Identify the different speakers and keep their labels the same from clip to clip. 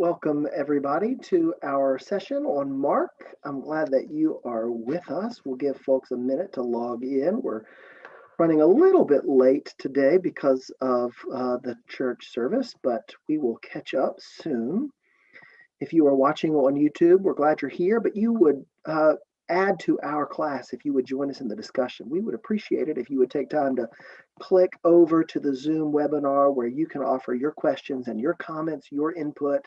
Speaker 1: Welcome, everybody, to our session on Mark. I'm glad that you are with us. We'll give folks a minute to log in. We're running a little bit late today because of the church service, but we will catch up soon. If you are watching on YouTube, we're glad you're here, but you would add to our class if you would join us in the discussion. We would appreciate it if you would take time to click over to the Zoom webinar where you can offer your questions and your comments, your input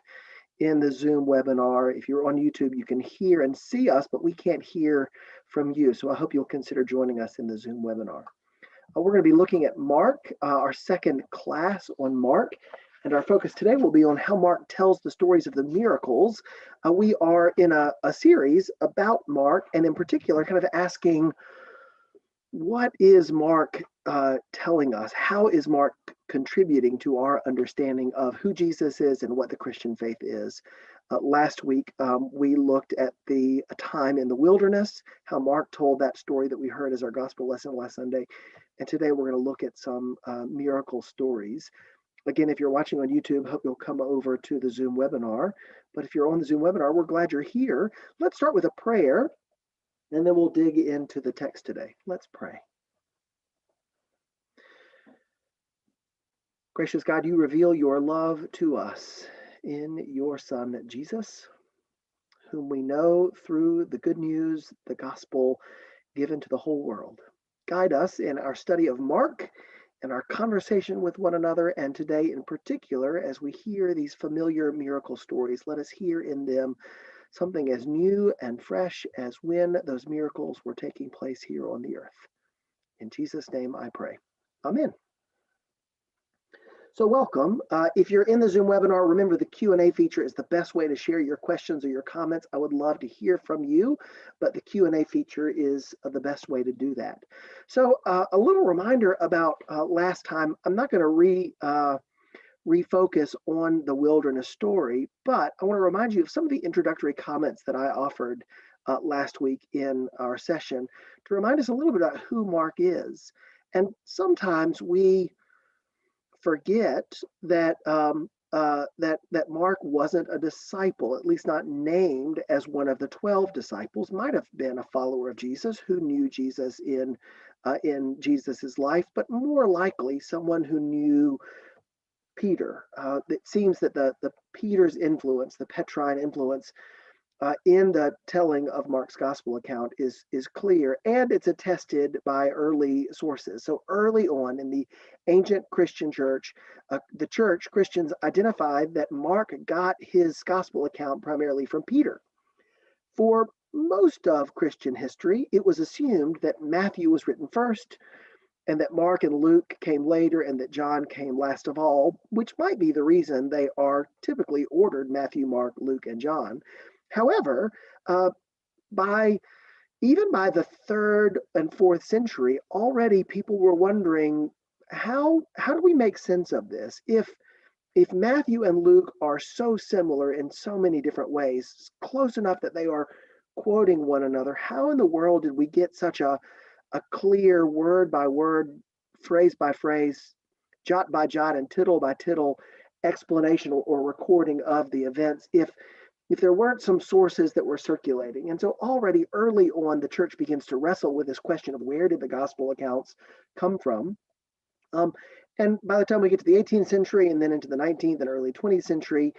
Speaker 1: in the Zoom webinar. If you're on YouTube, you can hear and see us, but we can't hear from you. So I hope you'll consider joining us in the Zoom webinar. We're going to be looking at Mark, our second class on Mark. And our focus today will be on how Mark tells the stories of the miracles. We are in a series about Mark, and in particular, kind of asking, what is Mark telling us? How is Mark contributing to our understanding of who Jesus is and what the Christian faith is? Last week, we looked at the time in the wilderness, how Mark told that story that we heard as our gospel lesson last Sunday. And today we're going to look at some miracle stories. Again, if you're watching on YouTube, hope you'll come over to the Zoom webinar. But if you're on the Zoom webinar, we're glad you're here. Let's start with a prayer, and then we'll dig into the text today. Let's pray. Gracious God, you reveal your love to us in your Son, Jesus, whom we know through the good news, the gospel given to the whole world. Guide us in our study of Mark and our conversation with one another, and today in particular, as we hear these familiar miracle stories, let us hear in them something as new and fresh as when those miracles were taking place here on the earth. In Jesus' name I pray. Amen. So welcome. If you're in the Zoom webinar, remember the Q&A feature is the best way to share your questions or your comments. I would love to hear from you, but the Q&A feature is the best way to do that. So a little reminder about last time. I'm not going to refocus on the wilderness story, but I want to remind you of some of the introductory comments that I offered last week in our session to remind us a little bit about who Mark is. And sometimes we forget that that Mark wasn't a disciple, at least not named as one of the 12 disciples. Might have been a follower of Jesus who knew Jesus in Jesus's life, but more likely someone who knew Peter. It seems that the Peter's influence, the Petrine influence, in the telling of Mark's gospel account is clear, and it's attested by early sources. So early on in the ancient Christian church, Christians identified that Mark got his gospel account primarily from Peter. For most of Christian history, it was assumed that Matthew was written first, and that Mark and Luke came later, and that John came last of all, which might be the reason they are typically ordered Matthew, Mark, Luke, and John. However, even by the 3rd and 4th century, already people were wondering, how do we make sense of this? If Matthew and Luke are so similar in so many different ways, close enough that they are quoting one another, how in the world did we get such a clear word by word, phrase by phrase, jot by jot, and tittle by tittle explanation or recording of the events if there weren't some sources that were circulating? And so already early on, the church begins to wrestle with this question of where did the gospel accounts come from? And by the time we get to the 18th century and then into the 19th and early 20th century,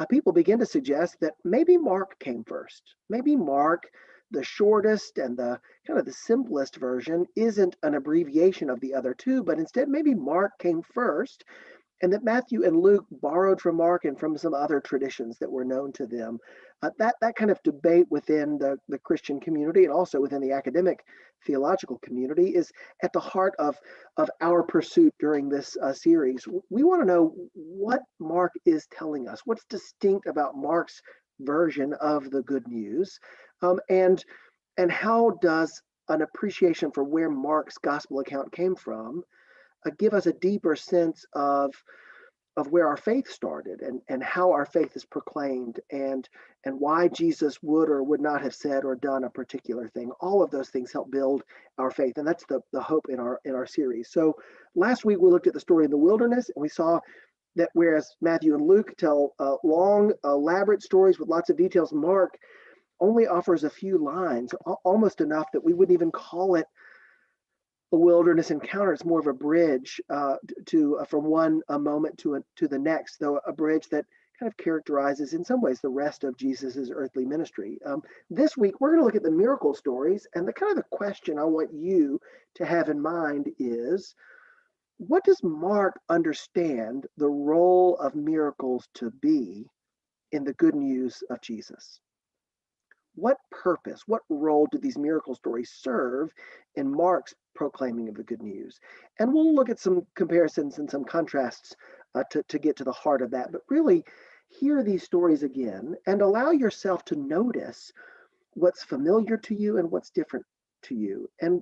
Speaker 1: people begin to suggest that maybe Mark came first. Maybe Mark, the shortest and the kind of the simplest version, isn't an abbreviation of the other two, but instead maybe Mark came first, and that Matthew and Luke borrowed from Mark and from some other traditions that were known to them. That kind of debate within the Christian community and also within the academic theological community is at the heart of our pursuit during this series. We want to know what Mark is telling us, what's distinct about Mark's version of the good news, and how does an appreciation for where Mark's gospel account came from give us a deeper sense of where our faith started and how our faith is proclaimed and why Jesus would or would not have said or done a particular thing. All of those things help build our faith, and that's the hope in our series. So last week we looked at the story in the wilderness, and we saw That whereas Matthew and Luke tell long, elaborate stories with lots of details, Mark only offers a few lines, almost enough that we wouldn't even call it a wilderness encounter. It's more of a bridge to from one moment to the next, though a bridge that kind of characterizes, in some ways, the rest of Jesus's earthly ministry. This week, we're going to look at the miracle stories, and the kind of the question I want you to have in mind is, what does Mark understand the role of miracles to be in the good news of Jesus? What purpose, what role do these miracle stories serve in Mark's proclaiming of the good news? And we'll look at some comparisons and some contrasts to get to the heart of that. But really, hear these stories again and allow yourself to notice what's familiar to you and what's different to you. And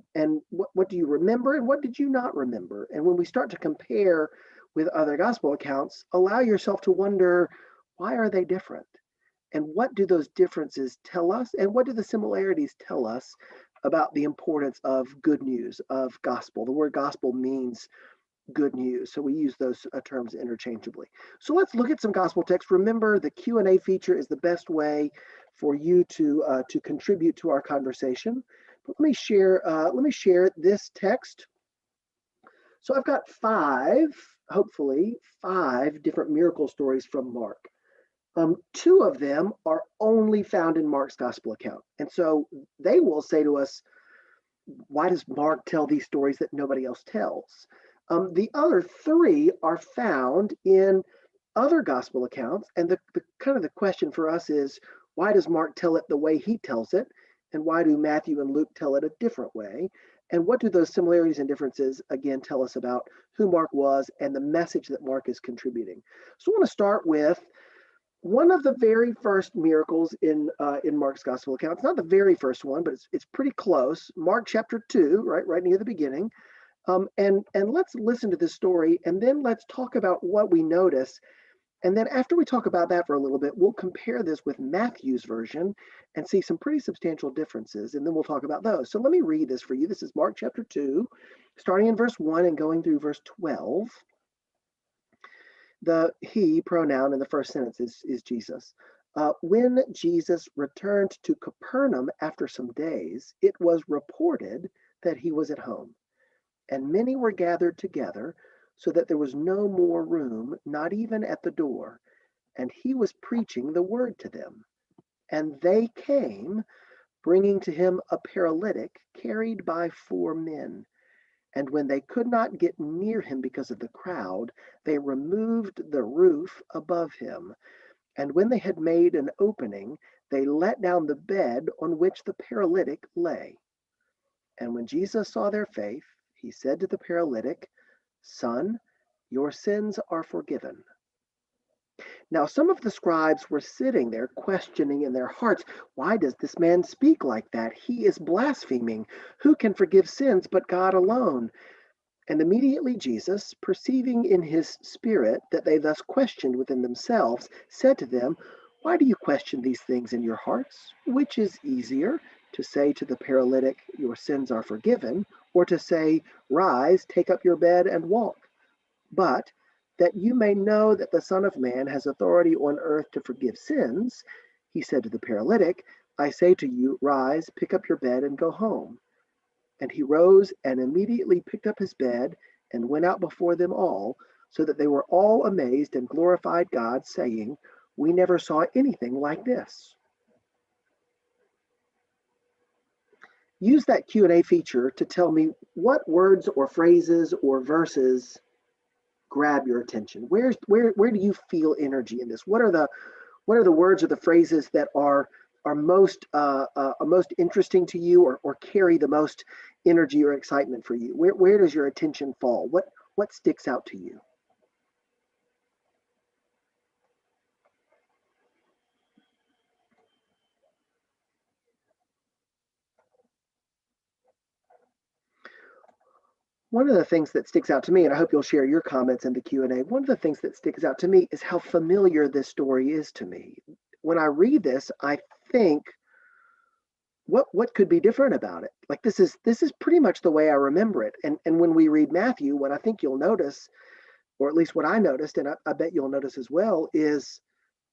Speaker 1: what do you remember and what did you not remember? And when we start to compare with other gospel accounts, allow yourself to wonder, why are they different? And what do those differences tell us? And what do the similarities tell us about the importance of good news, of gospel? The word gospel means good news, so we use those terms interchangeably. So let's look at some gospel text. Remember, the Q&A feature is the best way for you to contribute to our conversation. But let me share this text. So I've got hopefully five different miracle stories from Mark. Two of them are only found in Mark's gospel account. And so they will say to us, why does Mark tell these stories that nobody else tells? The other three are found in other gospel accounts. And the kind of the question for us is, why does Mark tell it the way he tells it? And why do Matthew and Luke tell it a different way? And what do those similarities and differences, again, tell us about who Mark was and the message that Mark is contributing? So I want to start with one of the very first miracles in Mark's gospel account. It's not the very first one, but it's pretty close. Mark chapter 2, right near the beginning. And let's listen to this story, and then let's talk about what we notice. And then after we talk about that for a little bit, we'll compare this with Matthew's version and see some pretty substantial differences, and then we'll talk about those. So let me read this for you. This is Mark chapter 2, starting in verse 1 and going through verse 12. The he pronoun in the first sentence is Jesus. When Jesus returned to Capernaum after some days, it was reported that he was at home, and many were gathered together, so that there was no more room, not even at the door, and he was preaching the word to them. And they came, bringing to him a paralytic carried by 4 men. And when they could not get near him because of the crowd, they removed the roof above him. And when they had made an opening, they let down the bed on which the paralytic lay. And when Jesus saw their faith, he said to the paralytic, "Son, your sins are forgiven." Now some of the scribes were sitting there questioning in their hearts, "Why does this man speak like that? He is blaspheming. Who can forgive sins but God alone?" And immediately Jesus, perceiving in his spirit that they thus questioned within themselves, said to them, "Why do you question these things in your hearts? Which is easier, to say to the paralytic, 'Your sins are forgiven,' or to say, 'Rise, take up your bed and walk'? But that you may know that the Son of Man has authority on earth to forgive sins," he said to the paralytic, "I say to you, rise, pick up your bed and go home." And he rose and immediately picked up his bed and went out before them all, so that they were all amazed and glorified God, saying, "We never saw anything like this." Use that Q&A feature to tell me what words or phrases or verses grab your attention. Where do you feel energy in this? What are the words or the phrases that are most interesting to you, or carry the most energy or excitement for you? Where does your attention fall? What sticks out to you? One of the things that sticks out to me, and I hope you'll share your comments in the Q&A, one of the things that sticks out to me is how familiar this story is to me. When I read this, I think, what could be different about it? Like, this is pretty much the way I remember it. And when we read Matthew, what I think you'll notice or at least what I noticed, and I bet you'll notice as well, is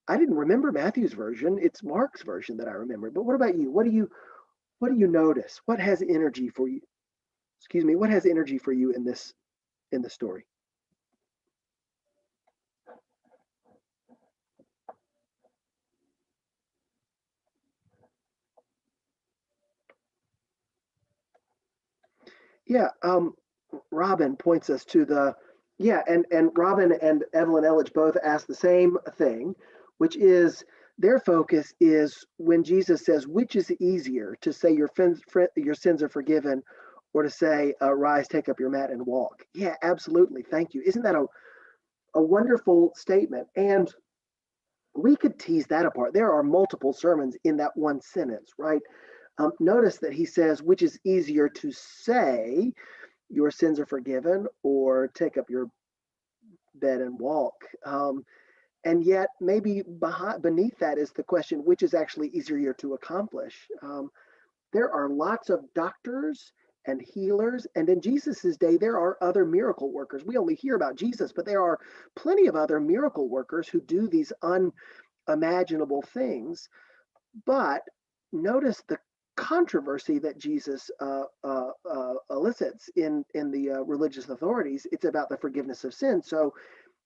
Speaker 1: I didn't remember Matthew's version. It's Mark's version that I remember. But what about you? What do you notice? What has energy for you? Excuse me. What has energy for you in the story? Yeah. Robin points us to the yeah, and Robin and Evelyn Elledge both ask the same thing, which is their focus is when Jesus says, which is easier to say your sins are forgiven, or to say, rise, take up your mat and walk. Yeah, absolutely. Thank you. Isn't that a wonderful statement? And we could tease that apart. There are multiple sermons in that one sentence, right? Notice that he says, which is easier to say, your sins are forgiven, or take up your bed and walk. And yet, maybe beneath that is the question, which is actually easier to accomplish. There are lots of doctors and healers, and in Jesus's day, there are other miracle workers. We only hear about Jesus, but there are plenty of other miracle workers who do these unimaginable things. But notice the controversy that Jesus elicits in the religious authorities. It's about the forgiveness of sin. So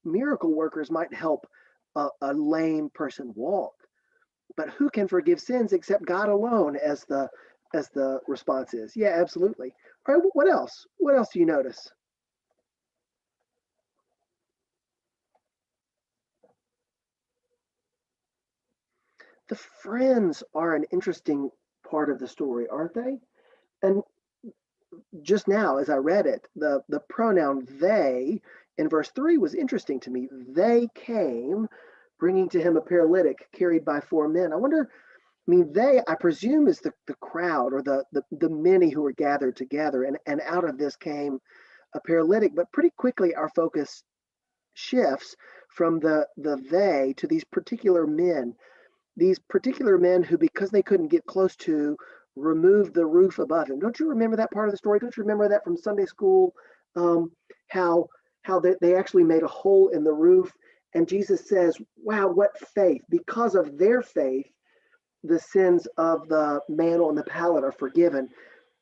Speaker 1: miracle workers might help a lame person walk, but who can forgive sins except God alone? As the response is, yeah, absolutely. All right, what else? What else do you notice? The friends are an interesting part of the story, aren't they? And just now, as I read it, the pronoun they in verse 3 was interesting to me. They came, bringing to him a paralytic carried by four men. I wonder, I mean, they, I presume, is the crowd, or the many who were gathered together. And out of this came a paralytic. But pretty quickly, our focus shifts from the they to these particular men who, because they couldn't get close to, removed the roof above him. Don't you remember that part of the story? Don't you remember that from Sunday school? Um, how they actually made a hole in the roof, and Jesus says, "Wow, what faith! Because of their faith, the sins of the man on the pallet are forgiven."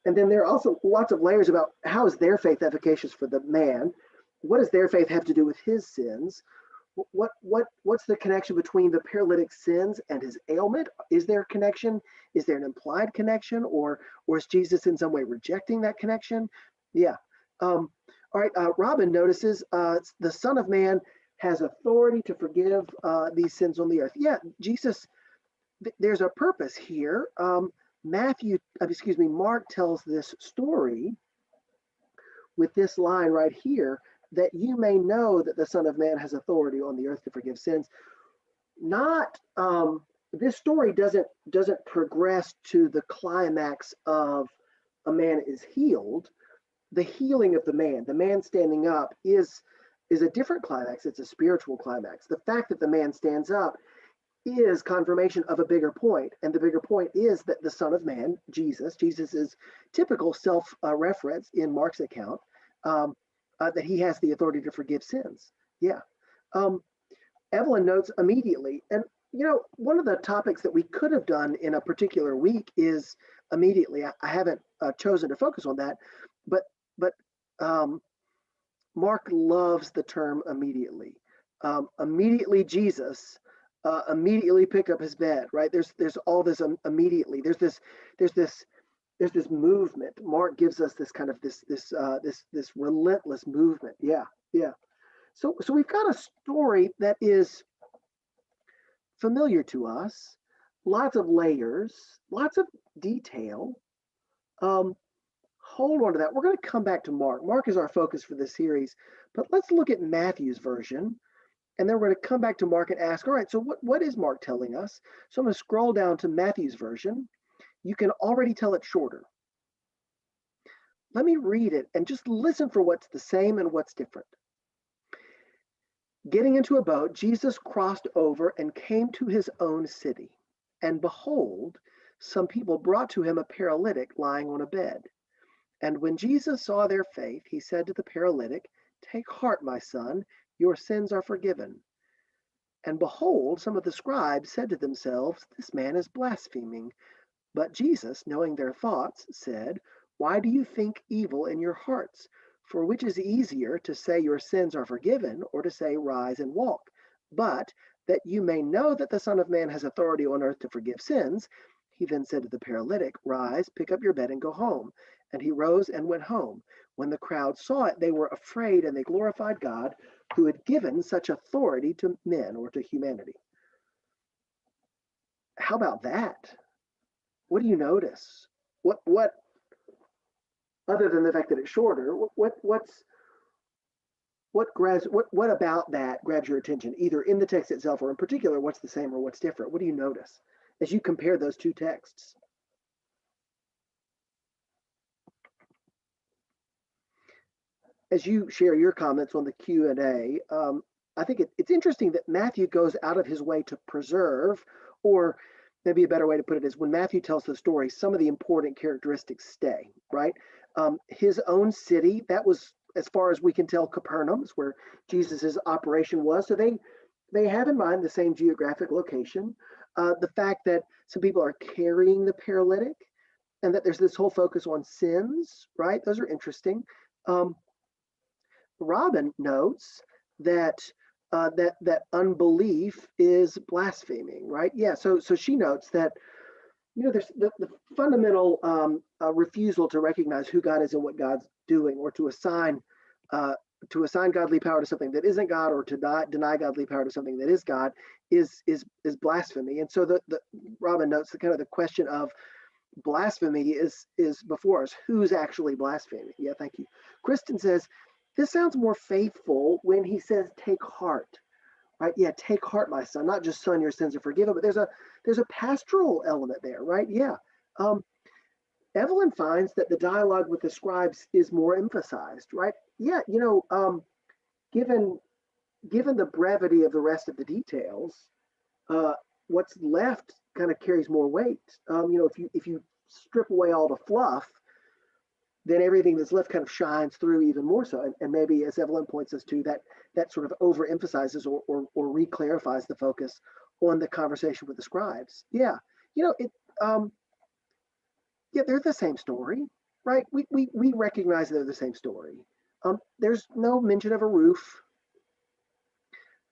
Speaker 1: And then there are also lots of layers about how is their faith efficacious for the man? What does their faith have to do with his sins? What's the connection between the paralytic's sins and his ailment? Is there a connection? Is there an implied connection, or is Jesus in some way rejecting that connection? Yeah. All right. Robin notices the Son of Man has authority to forgive these sins on the earth. Yeah, Jesus. There's a purpose here. Mark tells this story with this line right here, that you may know that the Son of Man has authority on the earth to forgive sins. Not This story doesn't progress to the climax of a man is healed. The healing of the man standing up, is a different climax. It's a spiritual climax. The fact that the man stands up is confirmation of a bigger point. And the bigger point is that the Son of Man, Jesus' typical self reference in Mark's account, um, that he has the authority to forgive sins. Yeah. Um, Evelyn notes immediately. And, one of the topics that we could have done in a particular week is immediately. I haven't chosen to focus on that, but, but um, Mark loves the term immediately. Immediately, Jesus immediately picked up his bed. Right? There's all this immediately. There's this there's this movement. Mark gives us this kind of this relentless movement. Yeah, yeah. So we've got a story that is familiar to us, lots of layers, lots of detail. Um, Hold on to that. We're going to come back to Mark. Mark is our focus for this series, but let's look at Matthew's version, and then we're going to come back to Mark and ask, all right, so what is Mark telling us? So I'm going to scroll down to Matthew's version. You can already tell it's shorter. Let me read it and just listen for what's the same and what's different. Getting into a boat, Jesus crossed over and came to his own city. And behold, some people brought to him a paralytic lying on a bed. And when Jesus saw their faith, he said to the paralytic, "Take heart, my son, your sins are forgiven. And behold, some of the scribes said to themselves, this man is blaspheming. But Jesus, knowing their thoughts, said, why do you think evil in your hearts? For which is easier, to say your sins are forgiven, or to say rise and walk? But that you may know that the Son of Man has authority on earth to forgive sins, he then said to the paralytic, rise, pick up your bed and go home. And he rose and went home. When the crowd saw it, they were afraid, and they glorified God, who had given such authority to men, or to humanity. How about that? What do you notice? What other than the fact that it's shorter, what about that grabs your attention, either in the text itself or in particular, what's the same or what's different? What do you notice as you compare those two texts? As you share your comments on the Q&A, I think it's interesting that Matthew goes out of his way to preserve, or maybe a better way to put it is, when Matthew tells the story, some of the important characteristics stay, right? His own city, that was, as far as we can tell, Capernaum is where Jesus's operation was. So they have in mind the same geographic location. The fact that some people are carrying the paralytic, and that there's this whole focus on sins, right? Those are interesting. Robin notes that that unbelief is blaspheming, right? Yeah. So she notes that there's the fundamental refusal to recognize who God is and what God's doing, or to assign godly power to something that isn't God, or to deny godly power to something that is God, is blasphemy. And so the Robin notes the kind of the question of blasphemy is before us. Who's actually blaspheming? Yeah, thank you. Kristen says, this sounds more faithful when he says, take heart, right? Yeah, take heart, my son, not just son, your sins are forgiven, but there's a pastoral element there, right? Yeah. Evelyn finds that the dialogue with the scribes is more emphasized, right? Yeah, given the brevity of the rest of the details, what's left kind of carries more weight. If you strip away all the fluff, then everything that's left kind of shines through even more so. And maybe, as Evelyn points us to, that sort of overemphasizes or re-clarifies the focus on the conversation with the scribes. Yeah, they're the same story, right? We recognize they're the same story. There's no mention of a roof.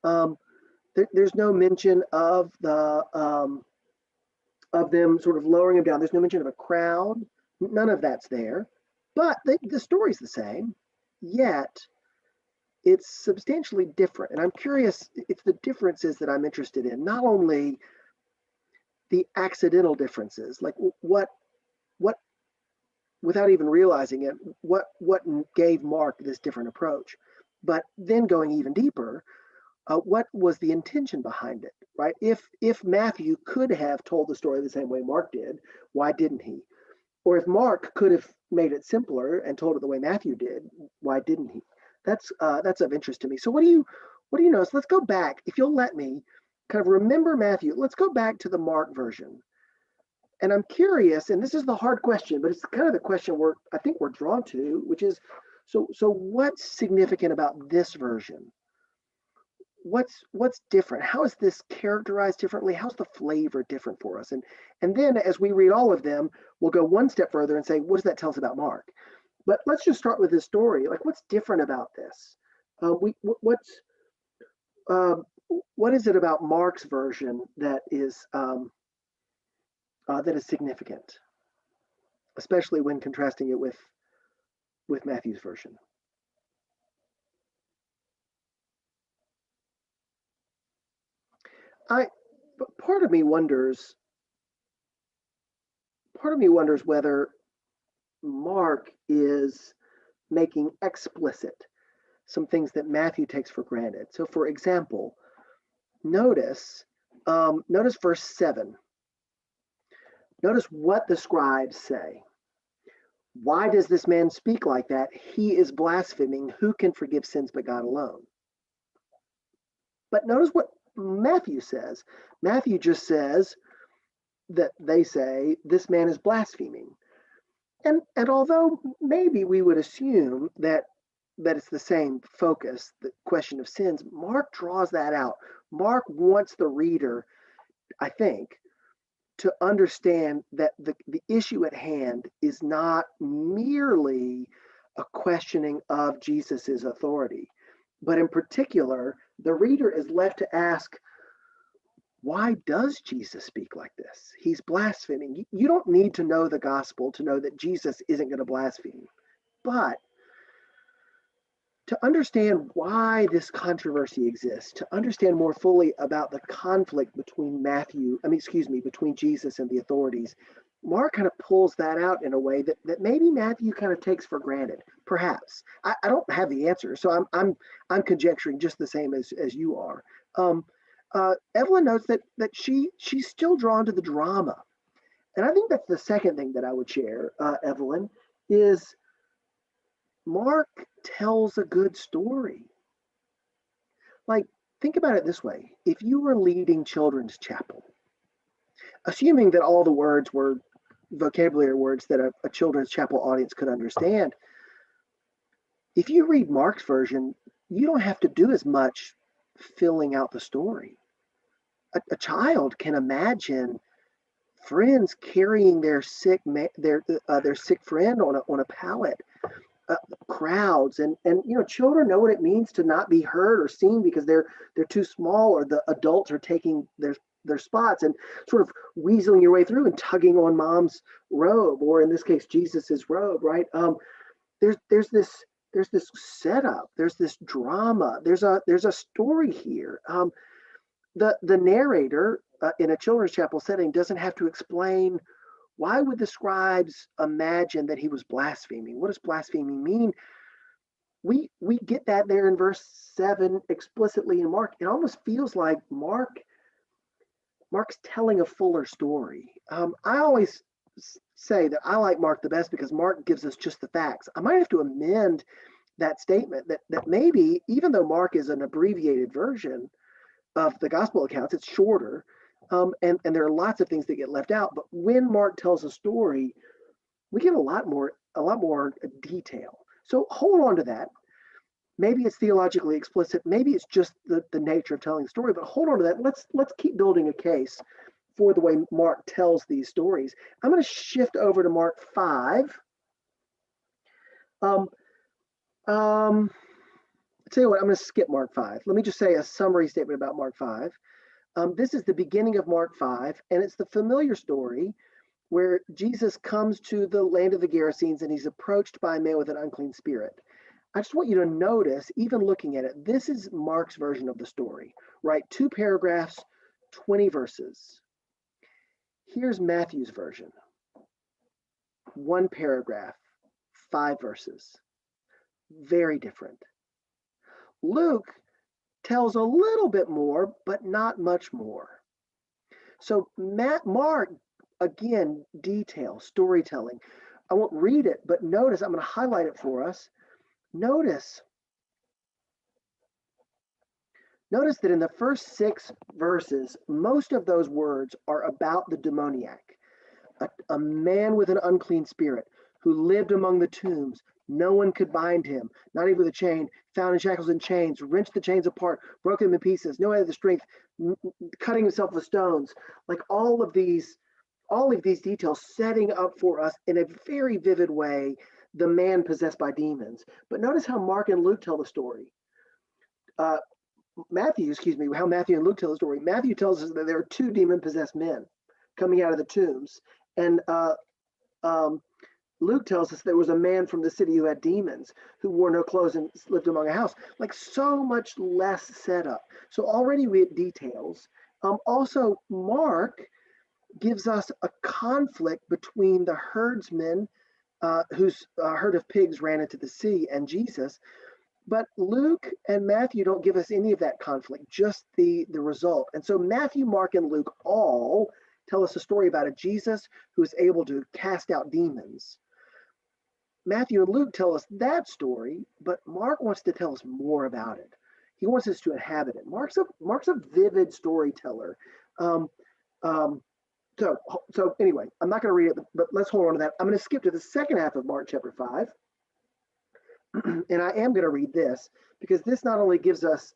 Speaker 1: There's no mention of of them sort of lowering him down. There's no mention of a crowd. None of that's there. But the story's the same, yet it's substantially different. And I'm curious, it's the differences that I'm interested in, not only the accidental differences, like what, without even realizing it, what gave Mark this different approach, but then going even deeper, what was the intention behind it, right? If Matthew could have told the story the same way Mark did, why didn't he? Or if Mark could have made it simpler and told it the way Matthew did, why didn't he? That's of interest to me. So what do you notice? Let's go back, if you'll let me, kind of remember Matthew. Let's go back to the Mark version. And I'm curious, and this is the hard question, but it's kind of the question I think we're drawn to, which is, so what's significant about this version? What's different? How is this characterized differently? How's the flavor different for us? And then as we read all of them, we'll go one step further and say, what does that tell us about Mark? But let's just start with this story. Like, what's different about this? What is it about Mark's version that is significant, especially when contrasting it with Matthew's version? Part of me wonders whether Mark is making explicit some things that Matthew takes for granted. So, for example, notice verse 7. Notice what the scribes say. Why does this man speak like that? He is blaspheming. Who can forgive sins but God alone? But notice what Matthew says. Matthew just says that they say this man is blaspheming. And although maybe we would assume that that it's the same focus, the question of sins. Mark draws that out. Mark wants the reader, I think, to understand that the issue at hand is not merely a questioning of Jesus's authority, but in particular, the reader is left to ask, why does Jesus speak like this? He's blaspheming. You don't need to know the gospel to know that Jesus isn't going to blaspheme. But to understand why this controversy exists, to understand more fully about the conflict between between Jesus and the authorities, Mark kind of pulls that out in a way that maybe Matthew kind of takes for granted. Perhaps I don't have the answer, so I'm conjecturing just the same as you are. Evelyn notes that she's still drawn to the drama, and I think that's the second thing that I would share, Evelyn, is Mark tells a good story. Like, think about it this way. If you were leading children's chapel, assuming that all the words were vocabulary words that a children's chapel audience could understand, if you read Mark's version, you don't have to do as much filling out the story. A child can imagine friends carrying their sick friend on a pallet, crowds, and children know what it means to not be heard or seen because they're too small, or the adults are taking their spots and sort of weaseling your way through and tugging on mom's robe, or in this case Jesus's robe, right? There's this setup, there's this drama, there's a story here. The narrator in a children's chapel setting doesn't have to explain, why would the scribes imagine that he was blaspheming? What does blaspheming mean? We get that there in verse 7 explicitly in Mark. It almost feels like Mark's telling a fuller story. I always say that I like Mark the best because Mark gives us just the facts. I might have to amend that statement that maybe, even though Mark is an abbreviated version of the gospel accounts, it's shorter, and there are lots of things that get left out. But when Mark tells a story, we get a lot more detail. So hold on to that. Maybe it's theologically explicit. Maybe it's just the nature of telling the story. But hold on to that. Let's keep building a case for the way Mark tells these stories. I'm going to shift over to Mark 5. Tell you what, I'm going to skip Mark 5. Let me just say a summary statement about Mark 5. This is the beginning of Mark 5, and it's the familiar story where Jesus comes to the land of the Gerasenes and he's approached by a man with an unclean spirit. I just want you to notice, even looking at it, this is Mark's version of the story, right? 2 paragraphs, 20 verses. Here's Matthew's version. 1 paragraph, 5 verses. Very different. Luke tells a little bit more, but not much more. So Mark, again, detail, storytelling. I won't read it, but notice, I'm going to highlight it for us. Notice that in the first 6 verses, most of those words are about the demoniac, a man with an unclean spirit who lived among the tombs. No one could bind him, not even with a chain, found in shackles and chains, wrenched the chains apart, broke them in pieces, no one had the strength, cutting himself with stones. Like all of these details setting up for us in a very vivid way the man possessed by demons. But notice how Mark and Luke tell the story. How Matthew and Luke tell the story. Matthew tells us that there are 2 demon-possessed men coming out of the tombs, and Luke tells us there was a man from the city who had demons, who wore no clothes and lived among a house. Like, so much less setup. So already we have details. Also, Mark gives us a conflict between the herdsman whose herd of pigs ran into the sea and Jesus. But Luke and Matthew don't give us any of that conflict, just the result. And so Matthew, Mark, and Luke all tell us a story about a Jesus who is able to cast out demons. Matthew and Luke tell us that story, but Mark wants to tell us more about it. He wants us to inhabit it. Mark's a vivid storyteller. So anyway, I'm not going to read it, but let's hold on to that. I'm going to skip to the second half of Mark chapter 5. And I am going to read this because this not only gives us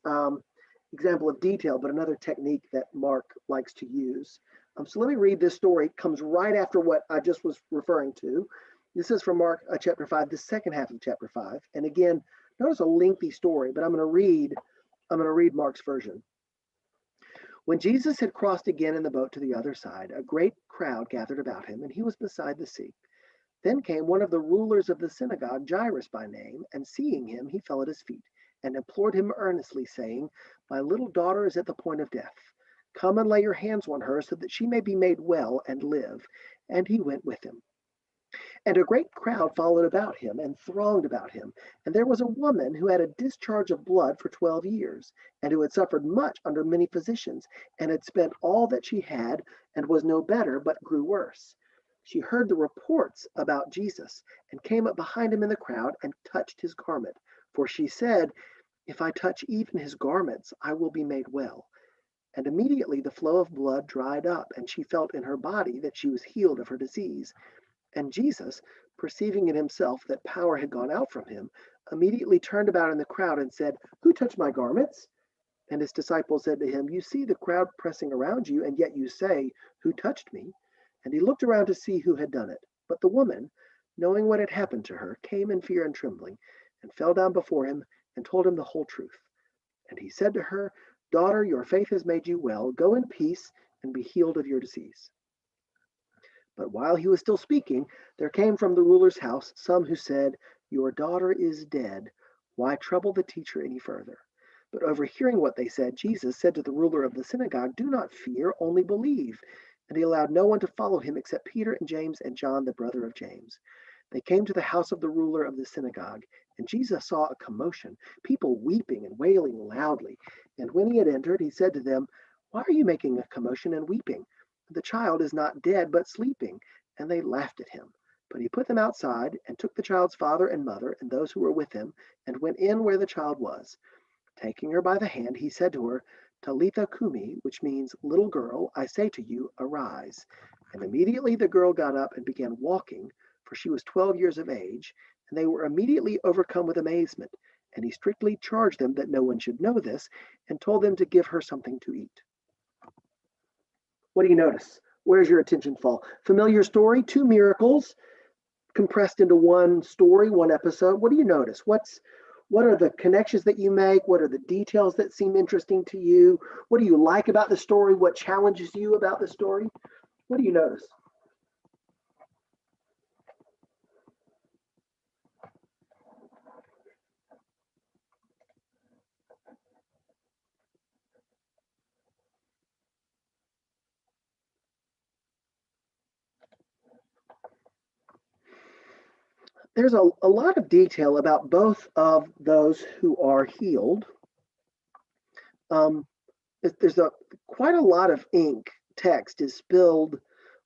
Speaker 1: example of detail, but another technique that Mark likes to use. So let me read this story. It comes right after what I just was referring to. This is from Mark chapter 5, the second half of chapter 5. And again, notice a lengthy story, but I'm going to read Mark's version. When Jesus had crossed again in the boat to the other side, a great crowd gathered about him, and he was beside the sea. Then came one of the rulers of the synagogue, Jairus by name, and seeing him, he fell at his feet and implored him earnestly, saying, "My little daughter is at the point of death. Come and lay your hands on her so that she may be made well and live." And he went with him. And a great crowd followed about him and thronged about him. And there was a woman who had a discharge of blood for 12 years, and who had suffered much under many physicians, and had spent all that she had, and was no better, but grew worse. She heard the reports about Jesus, and came up behind him in the crowd, and touched his garment. For she said, "If I touch even his garments, I will be made well." And immediately the flow of blood dried up, and she felt in her body that she was healed of her disease. And Jesus, perceiving in himself that power had gone out from him, immediately turned about in the crowd and said, "Who touched my garments?" And his disciples said to him, "You see the crowd pressing around you, and yet you say, 'Who touched me?'" And he looked around to see who had done it. But the woman, knowing what had happened to her, came in fear and trembling, and fell down before him, and told him the whole truth. And he said to her, "Daughter, your faith has made you well. Go in peace, and be healed of your disease." But while he was still speaking, there came from the ruler's house some who said, "Your daughter is dead. Why trouble the teacher any further?" But overhearing what they said, Jesus said to the ruler of the synagogue, "Do not fear, only believe." And he allowed no one to follow him except Peter and James and John, the brother of James. They came to the house of the ruler of the synagogue, and Jesus saw a commotion, people weeping and wailing loudly. And when he had entered, he said to them, "Why are you making a commotion and weeping? The child is not dead, but sleeping." And they laughed at him. But he put them outside, and took the child's father and mother and those who were with him, and went in where the child was. Taking her by the hand, he said to her, "Talitha cumi," which means, "Little girl, I say to you, arise." And immediately the girl got up and began walking, for she was 12 years of age, and they were immediately overcome with amazement. And he strictly charged them that no one should know this, and told them to give her something to eat. What do you notice? Where's your attention fall? Familiar story, two miracles compressed into one story, one episode. What do you notice? What are the connections that you make? What are the details that seem interesting to you? What do you like about the story? What challenges you about the story? What do you notice? There's a lot of detail about both of those who are healed. Um, there's quite a lot of ink text is spilled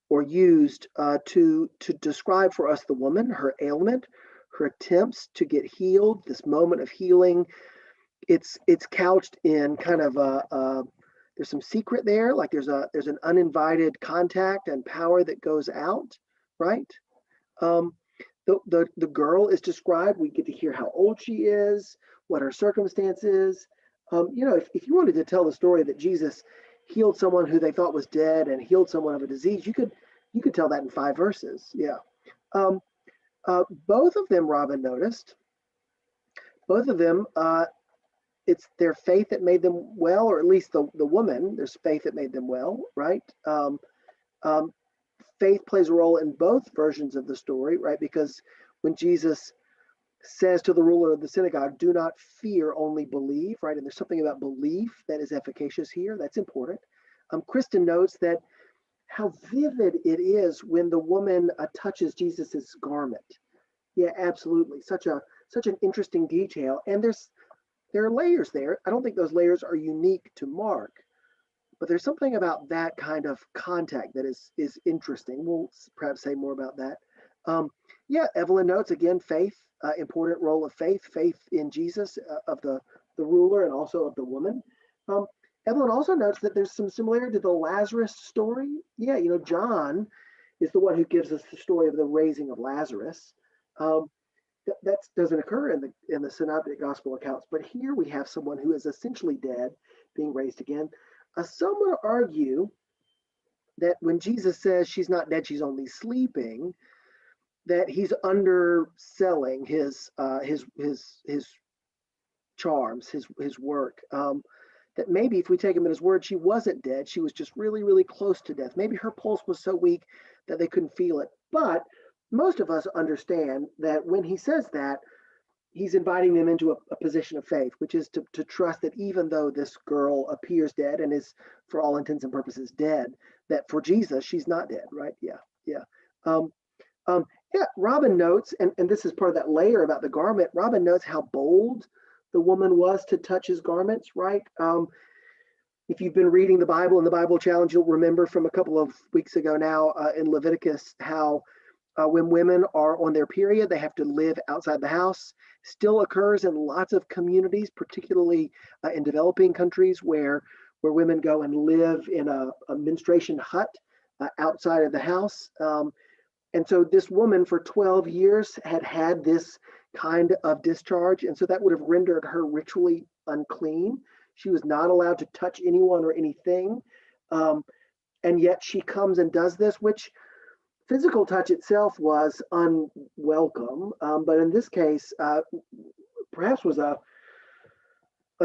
Speaker 1: or used to describe for us the woman, her ailment, her attempts to get healed, this moment of healing. It's couched in kind of there's some secret there, like there's an uninvited contact and power that goes out, right? Um, the girl is described. We get to hear how old she is, what her circumstance is. If you wanted to tell the story that Jesus healed someone who they thought was dead and healed someone of a disease, you could tell that in 5 verses. Yeah. Um, both of them, Robin noticed, both of them, it's their faith that made them well, or at least the woman, there's faith that made them well, right? Um, Faith plays a role in both versions of the story, right? Because when Jesus says to the ruler of the synagogue, "Do not fear, only believe," right? And there's something about belief that is efficacious here. That's important. Kristen notes that how vivid it is when the woman touches Jesus's garment. Yeah, absolutely. Such an interesting detail. And there are layers there. I don't think those layers are unique to Mark, but there's something about that kind of contact that is interesting. We'll perhaps say more about that. Yeah, Evelyn notes again, faith, important role of faith in Jesus, of the ruler and also of the woman. Um, Evelyn also notes that there's some similarity to the Lazarus story. Yeah, John is the one who gives us the story of the raising of Lazarus. Um, That doesn't occur in the synoptic gospel accounts. But here we have someone who is essentially dead being raised again. Some would argue that when Jesus says she's not dead, she's only sleeping, that he's underselling his charms, his work. That maybe if we take him at his word, she wasn't dead. She was just really, really close to death. Maybe her pulse was so weak that they couldn't feel it. But most of us understand that when he says that, he's inviting them into a position of faith, which is to trust that even though this girl appears dead and is, for all intents and purposes, dead, that for Jesus, she's not dead, right? Yeah, yeah. Um, yeah, Robin notes, and this is part of that layer about the garment, Robin notes how bold the woman was to touch his garments, right? If you've been reading the Bible and the Bible Challenge, you'll remember from a couple of weeks ago now in Leviticus how when women are on their period, they have to live outside the house. Still occurs in lots of communities, particularly in developing countries where women go and live in a menstruation hut outside of the house. And so this woman for 12 years had this kind of discharge. And so that would have rendered her ritually unclean. She was not allowed to touch anyone or anything. And yet she comes and does this, which physical touch itself was unwelcome. But in this case, perhaps was a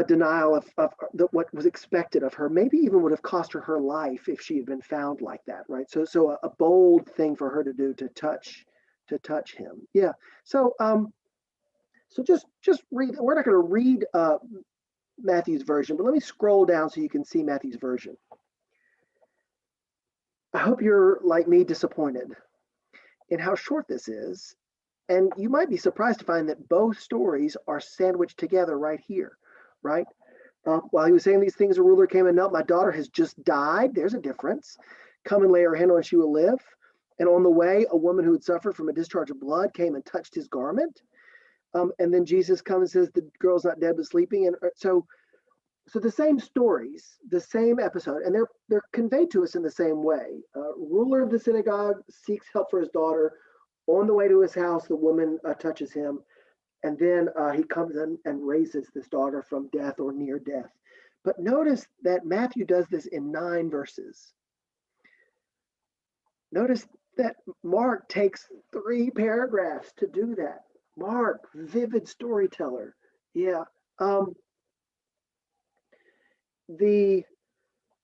Speaker 1: denial of what was expected of her. Maybe even would have cost her life if she had been found like that, right? So a bold thing for her to do, to touch him. Yeah. So just read. We're not going to read Matthew's version, but let me scroll down so you can see Matthew's version. I hope you're like me, disappointed in how short this is, and you might be surprised to find that both stories are sandwiched together right here, right? While he was saying these things, a ruler came and knelt. My daughter has just died. There's a difference. Come and lay her hand on, she will live. And on the way, a woman who had suffered from a discharge of blood came and touched his garment. And then Jesus comes and says, the girl's not dead but sleeping. And so the same stories, the same episode, and they're conveyed to us in the same way. Ruler of the synagogue seeks help for his daughter. On the way to his house, the woman touches him, and then he comes in and raises this daughter from death or near death. But notice that Matthew does this in 9 verses. Notice that Mark takes 3 paragraphs to do that. Mark, vivid storyteller. Yeah. There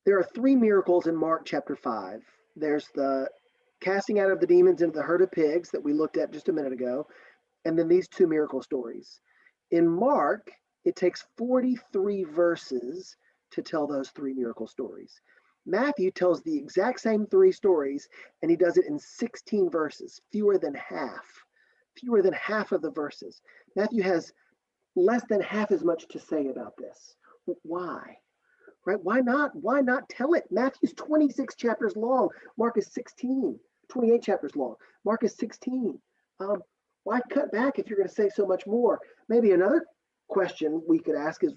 Speaker 1: are 3 miracles in Mark chapter 5. There's the casting out of the demons into the herd of pigs that we looked at just a minute ago, and then these 2 miracle stories. In Mark, it takes 43 verses to tell those 3 miracle stories. Matthew tells the exact same 3 stories, and he does it in 16 verses, fewer than half of the verses. Matthew has less than half as much to say about this. Why? Right? Why not tell it? Matthew's 26 chapters long. Mark is 16, 28 chapters long. Mark is 16. Why cut back if you're going to say so much more? Maybe another question we could ask is,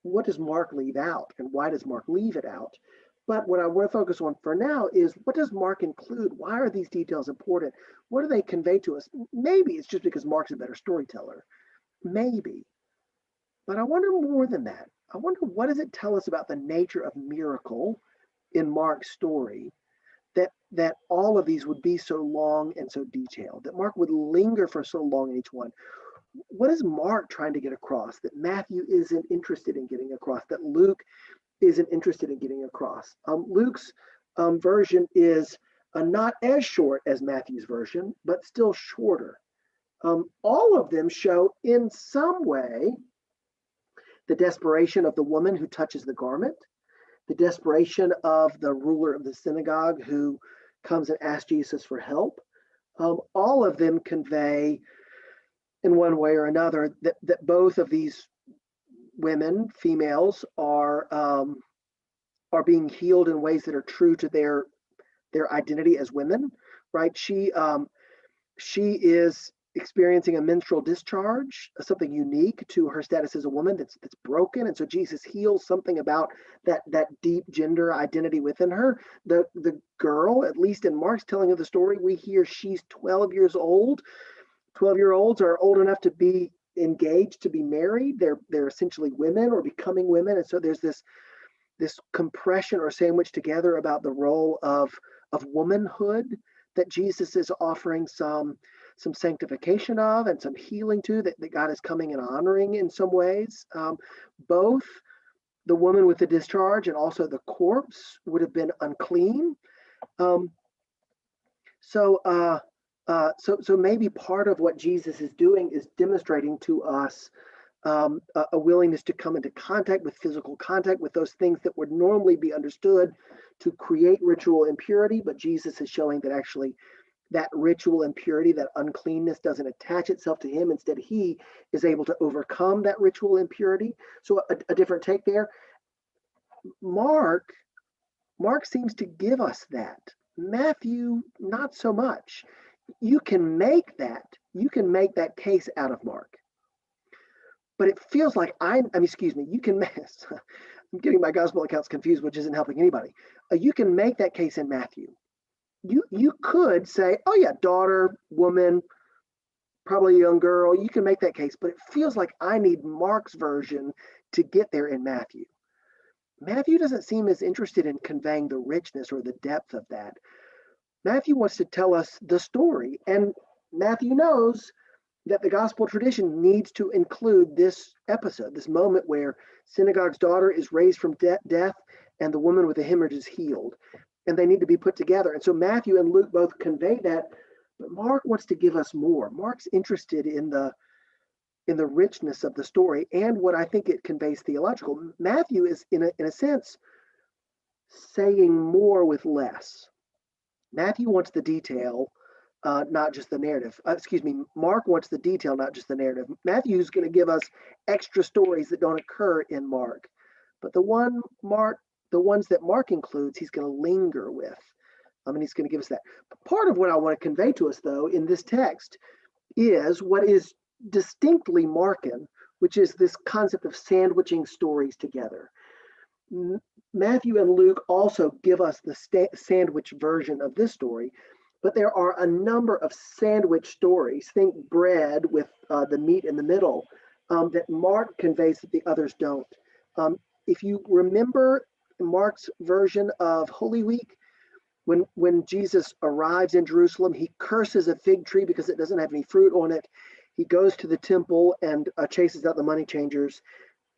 Speaker 1: what does Mark leave out, and why does Mark leave it out? But what I want to focus on for now is, what does Mark include? Why are these details important? What do they convey to us? Maybe it's just because Mark's a better storyteller. Maybe. But I wonder more than that. I wonder, what does it tell us about the nature of miracle in Mark's story that all of these would be so long and so detailed, that Mark would linger for so long in each one? What is Mark trying to get across that Matthew isn't interested in getting across, that Luke isn't interested in getting across? Luke's version is not as short as Matthew's version, but still shorter. All of them show in some way the desperation of the woman who touches the garment, the desperation of the ruler of the synagogue who comes and asks Jesus for help. All of them convey, in one way or another, that both of these women, females, are being healed in ways that are true to their identity as women. Right? She is experiencing a menstrual discharge, something unique to her status as a woman that's broken. And so Jesus heals something about that deep gender identity within her. The girl, at least in Mark's telling of the story, we hear she's 12 years old. 12-year-olds are old enough to be engaged, to be married. They're essentially women or becoming women. And so there's this compression or sandwich together about the role of womanhood that Jesus is offering some sanctification of and some healing to, that God is coming and honoring in some ways. Both the woman with the discharge and also the corpse would have been unclean. Um, so maybe part of what Jesus is doing is demonstrating to us a willingness to come into contact with physical contact with those things that would normally be understood to create ritual impurity, but Jesus is showing that actually that ritual impurity, that uncleanness, doesn't attach itself to him. Instead, he is able to overcome that ritual impurity. So a different take there. Mark seems to give us that. Matthew, not so much. You can make that case out of Mark. But it feels like you can mess. I'm getting my gospel accounts confused, which isn't helping anybody. You can make that case in Matthew. You could say, oh yeah, daughter, woman, probably a young girl. You can make that case, but it feels like I need Mark's version to get there in Matthew. Matthew doesn't seem as interested in conveying the richness or the depth of that. Matthew wants to tell us the story, and Matthew knows that the gospel tradition needs to include this episode, this moment where synagogue's daughter is raised from death and the woman with the hemorrhage is healed. And they need to be put together. And so Matthew and Luke both convey that, but Mark wants to give us more. Mark's interested in the richness of the story and what I think it conveys theological. Matthew is, in a sense, saying more with less. Matthew wants the detail, not just the narrative. Mark wants the detail, not just the narrative. Matthew's going to give us extra stories that don't occur in Mark. But the ones that Mark includes, he's going to linger with. And he's going to give us that. But part of what I want to convey to us, though, in this text is what is distinctly Markan, which is this concept of sandwiching stories together. Matthew and Luke also give us the sandwich version of this story, but there are a number of sandwich stories. Think bread with the meat in the middle, that Mark conveys that the others don't. If you remember Mark's version of Holy Week, when Jesus arrives in Jerusalem, he curses a fig tree because it doesn't have any fruit on it. He goes to the temple and chases out the money changers.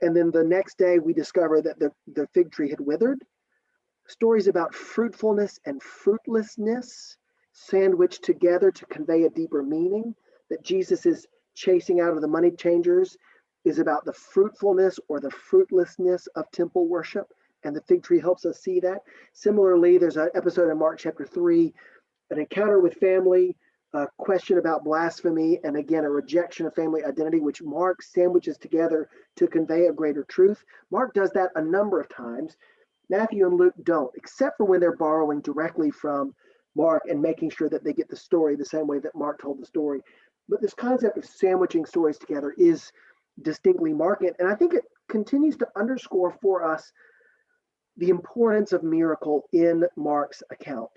Speaker 1: And then the next day, we discover that the fig tree had withered. Stories about fruitfulness and fruitlessness sandwiched together to convey a deeper meaning, that Jesus is chasing out of the money changers is about the fruitfulness or the fruitlessness of temple worship. And the fig tree helps us see that. Similarly, there's an episode in Mark chapter 3, an encounter with family, a question about blasphemy, and again, a rejection of family identity, which Mark sandwiches together to convey a greater truth. Mark does that a number of times. Matthew and Luke don't, except for when they're borrowing directly from Mark and making sure that they get the story the same way that Mark told the story. But this concept of sandwiching stories together is distinctly Markan, and I think it continues to underscore for us the importance of miracle in Mark's account.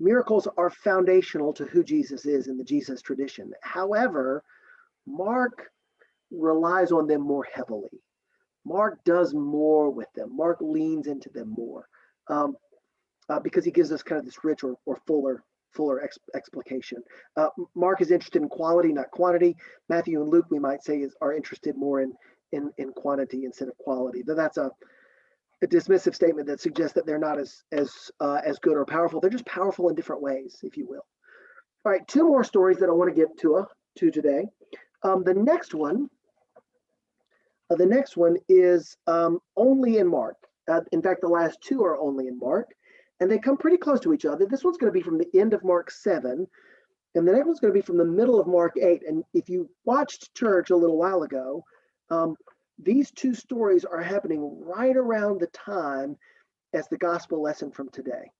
Speaker 1: Miracles are foundational to who Jesus is in the Jesus tradition. However, Mark relies on them more heavily. Mark does more with them. Mark leans into them more because he gives us kind of this rich or fuller explication. Mark is interested in quality, not quantity. Matthew and Luke, we might say, are interested more in quantity instead of quality. Though that's a dismissive statement that suggests that they're not as good or powerful. They're just powerful in different ways, if you will. All right, two more stories that I want to get to today. The next one is only in Mark. In fact, the last two are only in Mark, and they come pretty close to each other. This one's going to be from the end of Mark 7, and the next one's going to be from the middle of Mark 8. And if you watched church a little while ago, these two stories are happening right around the time as the gospel lesson from today.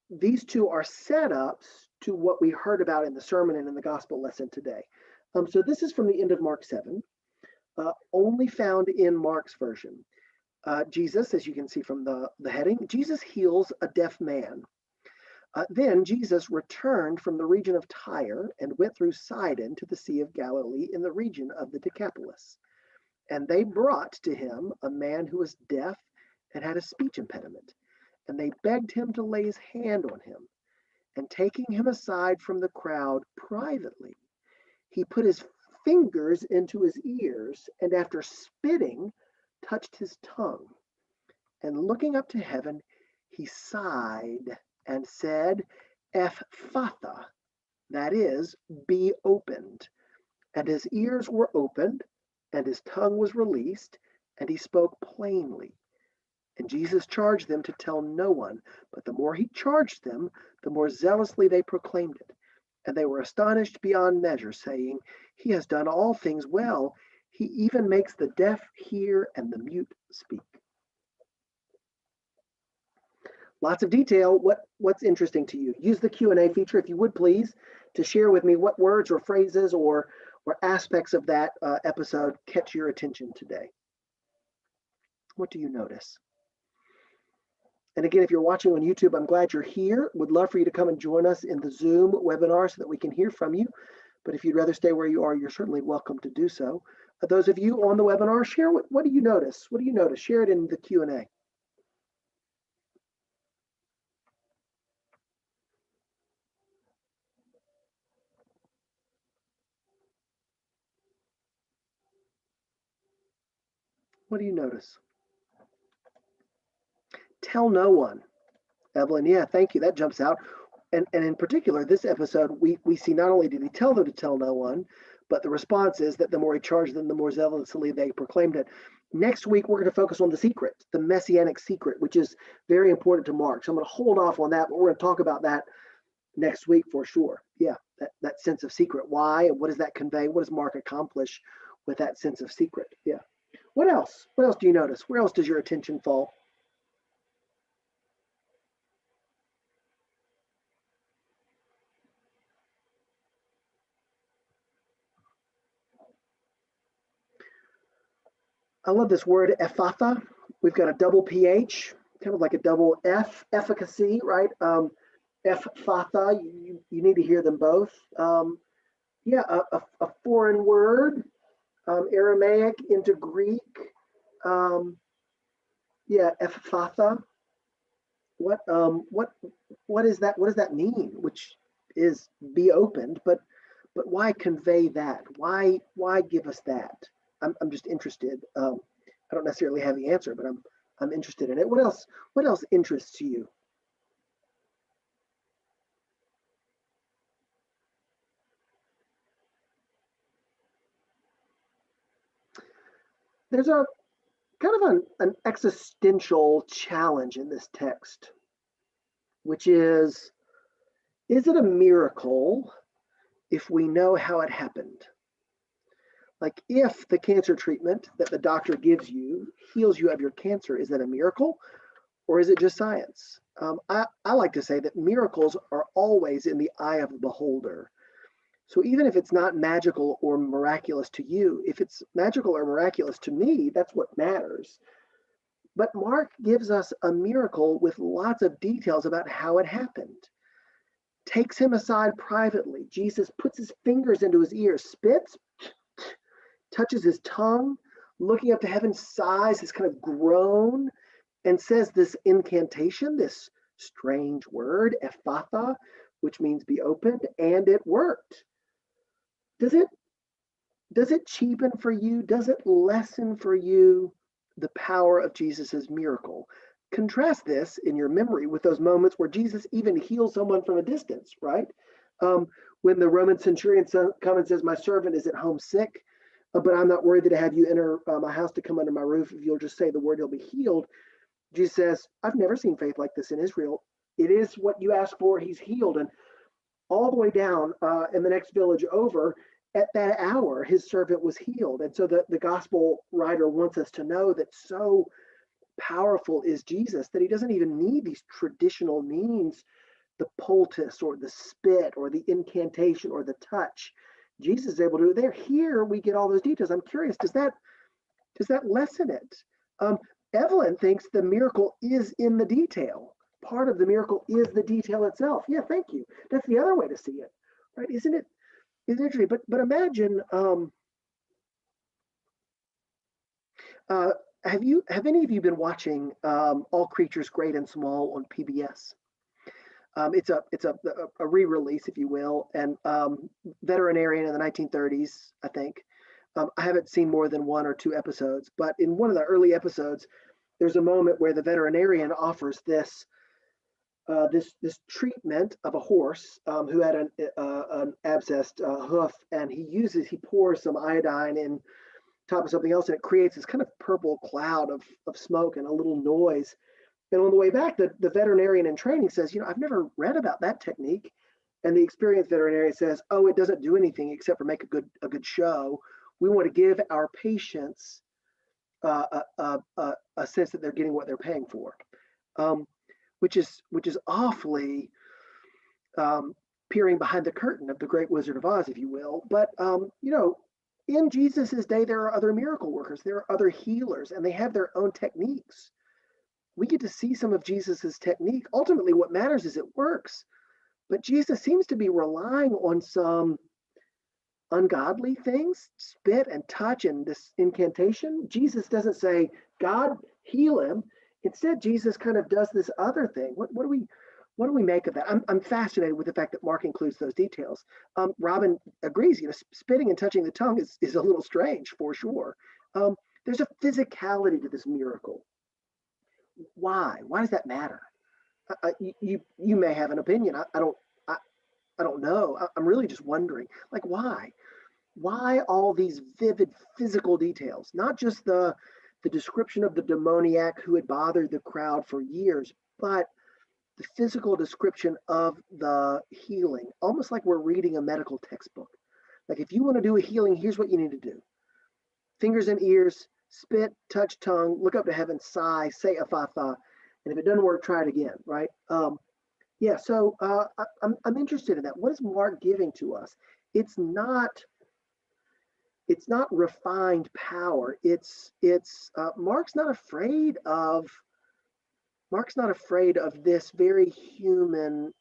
Speaker 1: These two are setups to what we heard about in the sermon and in the gospel lesson today. So this is from the end of Mark 7, only found in Mark's version. Jesus, as you can see from the heading, Jesus heals a deaf man. Then Jesus returned from the region of Tyre and went through Sidon to the Sea of Galilee in the region of the Decapolis. And they brought to him a man who was deaf and had a speech impediment. And they begged him to lay his hand on him. And taking him aside from the crowd privately, he put his fingers into his ears and after spitting, touched his tongue. And looking up to heaven, he sighed and said, Ephphatha, that is, be opened. And his ears were opened, and his tongue was released, and he spoke plainly. And Jesus charged them to tell no one, but the more he charged them, the more zealously they proclaimed it. And they were astonished beyond measure, saying, He has done all things well. He even makes the deaf hear and the mute speak. Lots of detail. What's interesting to you? Use the Q&A feature, if you would please, to share with me what words or phrases or aspects of that episode catch your attention today. What do you notice? And again, if you're watching on YouTube, I'm glad you're here. Would love for you to come and join us in the Zoom webinar so that we can hear from you. But if you'd rather stay where you are, you're certainly welcome to do so. Those of you on the webinar, share what do you notice? What do you notice? Share it in the Q&A. What do you notice? Tell no one. Evelyn, yeah, thank you. That jumps out. And in particular, this episode, we see not only did he tell them to tell no one, but the response is that the more he charged them, the more zealously they proclaimed it. Next week, we're going to focus on the secret, the messianic secret, which is very important to Mark. So I'm going to hold off on that, but we're going to talk about that next week for sure. Yeah, that sense of secret. Why and what does that convey? What does Mark accomplish with that sense of secret? Yeah. What else? What else do you notice? Where else does your attention fall? I love this word, ephatha. We've got a double PH, kind of like a double F, efficacy, right? Ephatha, you need to hear them both. Yeah, a foreign word, Aramaic into Greek. Yeah, ephatha. What is that? What does that mean? Which is be opened, but why convey that? Why give us that? I'm just interested. I don't necessarily have the answer, but I'm interested in it. What else interests you? There's a kind of an existential challenge in this text, which is it a miracle if we know how it happened? Like if the cancer treatment that the doctor gives you heals you of your cancer, is that a miracle or is it just science? I like to say that miracles are always in the eye of the beholder. So even if it's not magical or miraculous to you, if it's magical or miraculous to me, that's what matters. But Mark gives us a miracle with lots of details about how it happened. Takes him aside privately. Jesus puts his fingers into his ears, spits, touches his tongue, looking up to heaven, sighs, this kind of groan, and says this incantation, this strange word, ephatha, which means be opened, and it worked. Does it cheapen for you? Does it lessen for you the power of Jesus's miracle? Contrast this in your memory with those moments where Jesus even heals someone from a distance, right? When the Roman centurion comes and says, my servant is at home sick, but I'm not worthy to have you enter my house to come under my roof. If you'll just say the word, he'll be healed. Jesus says, I've never seen faith like this in Israel. It is what you ask for. He's healed. And all the way down in the next village over, at that hour, his servant was healed. And so the gospel writer wants us to know that so powerful is Jesus that he doesn't even need these traditional means, the poultice or the spit or the incantation or the touch. Jesus is able to do it there. Here we get all those details. I'm curious, does that lessen it? Evelyn thinks the miracle is in the detail, part of the miracle is the detail itself. Yeah, thank you. That's the other way to see it, right? Isn't it? It's interesting. But imagine, uh, have any of you been watching All Creatures Great and Small on PBS? It's a re-release, if you will, and veterinarian in the 1930s, I think. I haven't seen more than one or two episodes, but in one of the early episodes, there's a moment where the veterinarian offers this treatment of a horse who had an abscessed hoof, and he pours some iodine in top of something else, and it creates this kind of purple cloud of smoke and a little noise. And on the way back, the veterinarian in training says, I've never read about that technique. And the experienced veterinarian says, oh, it doesn't do anything except for make a good show. We want to give our patients a sense that they're getting what they're paying for, which is awfully peering behind the curtain of the Great Wizard of Oz, if you will. But in Jesus's day, there are other miracle workers, there are other healers, and they have their own techniques. We get to see some of Jesus's technique. Ultimately, what matters is it works. But Jesus seems to be relying on some ungodly things, spit and touch and this incantation. Jesus doesn't say, God, heal him. Instead, Jesus kind of does this other thing. What do we make of that? I'm fascinated with the fact that Mark includes those details. Robin agrees. Spitting and touching the tongue is a little strange for sure. There's a physicality to this miracle. Why? Why does that matter? You may have an opinion. I don't know. I'm really just wondering, like, why? Why all these vivid physical details? Not just the description of the demoniac who had bothered the crowd for years, but the physical description of the healing, almost like we're reading a medical textbook. Like, if you want to do a healing, here's what you need to do: fingers and ears, spit, touch tongue, look up to heaven, sigh, say Aphatha, and if it doesn't work, try it again, right? So I'm interested in that. What is Mark giving to us? It's not refined power. Mark's not afraid of this very human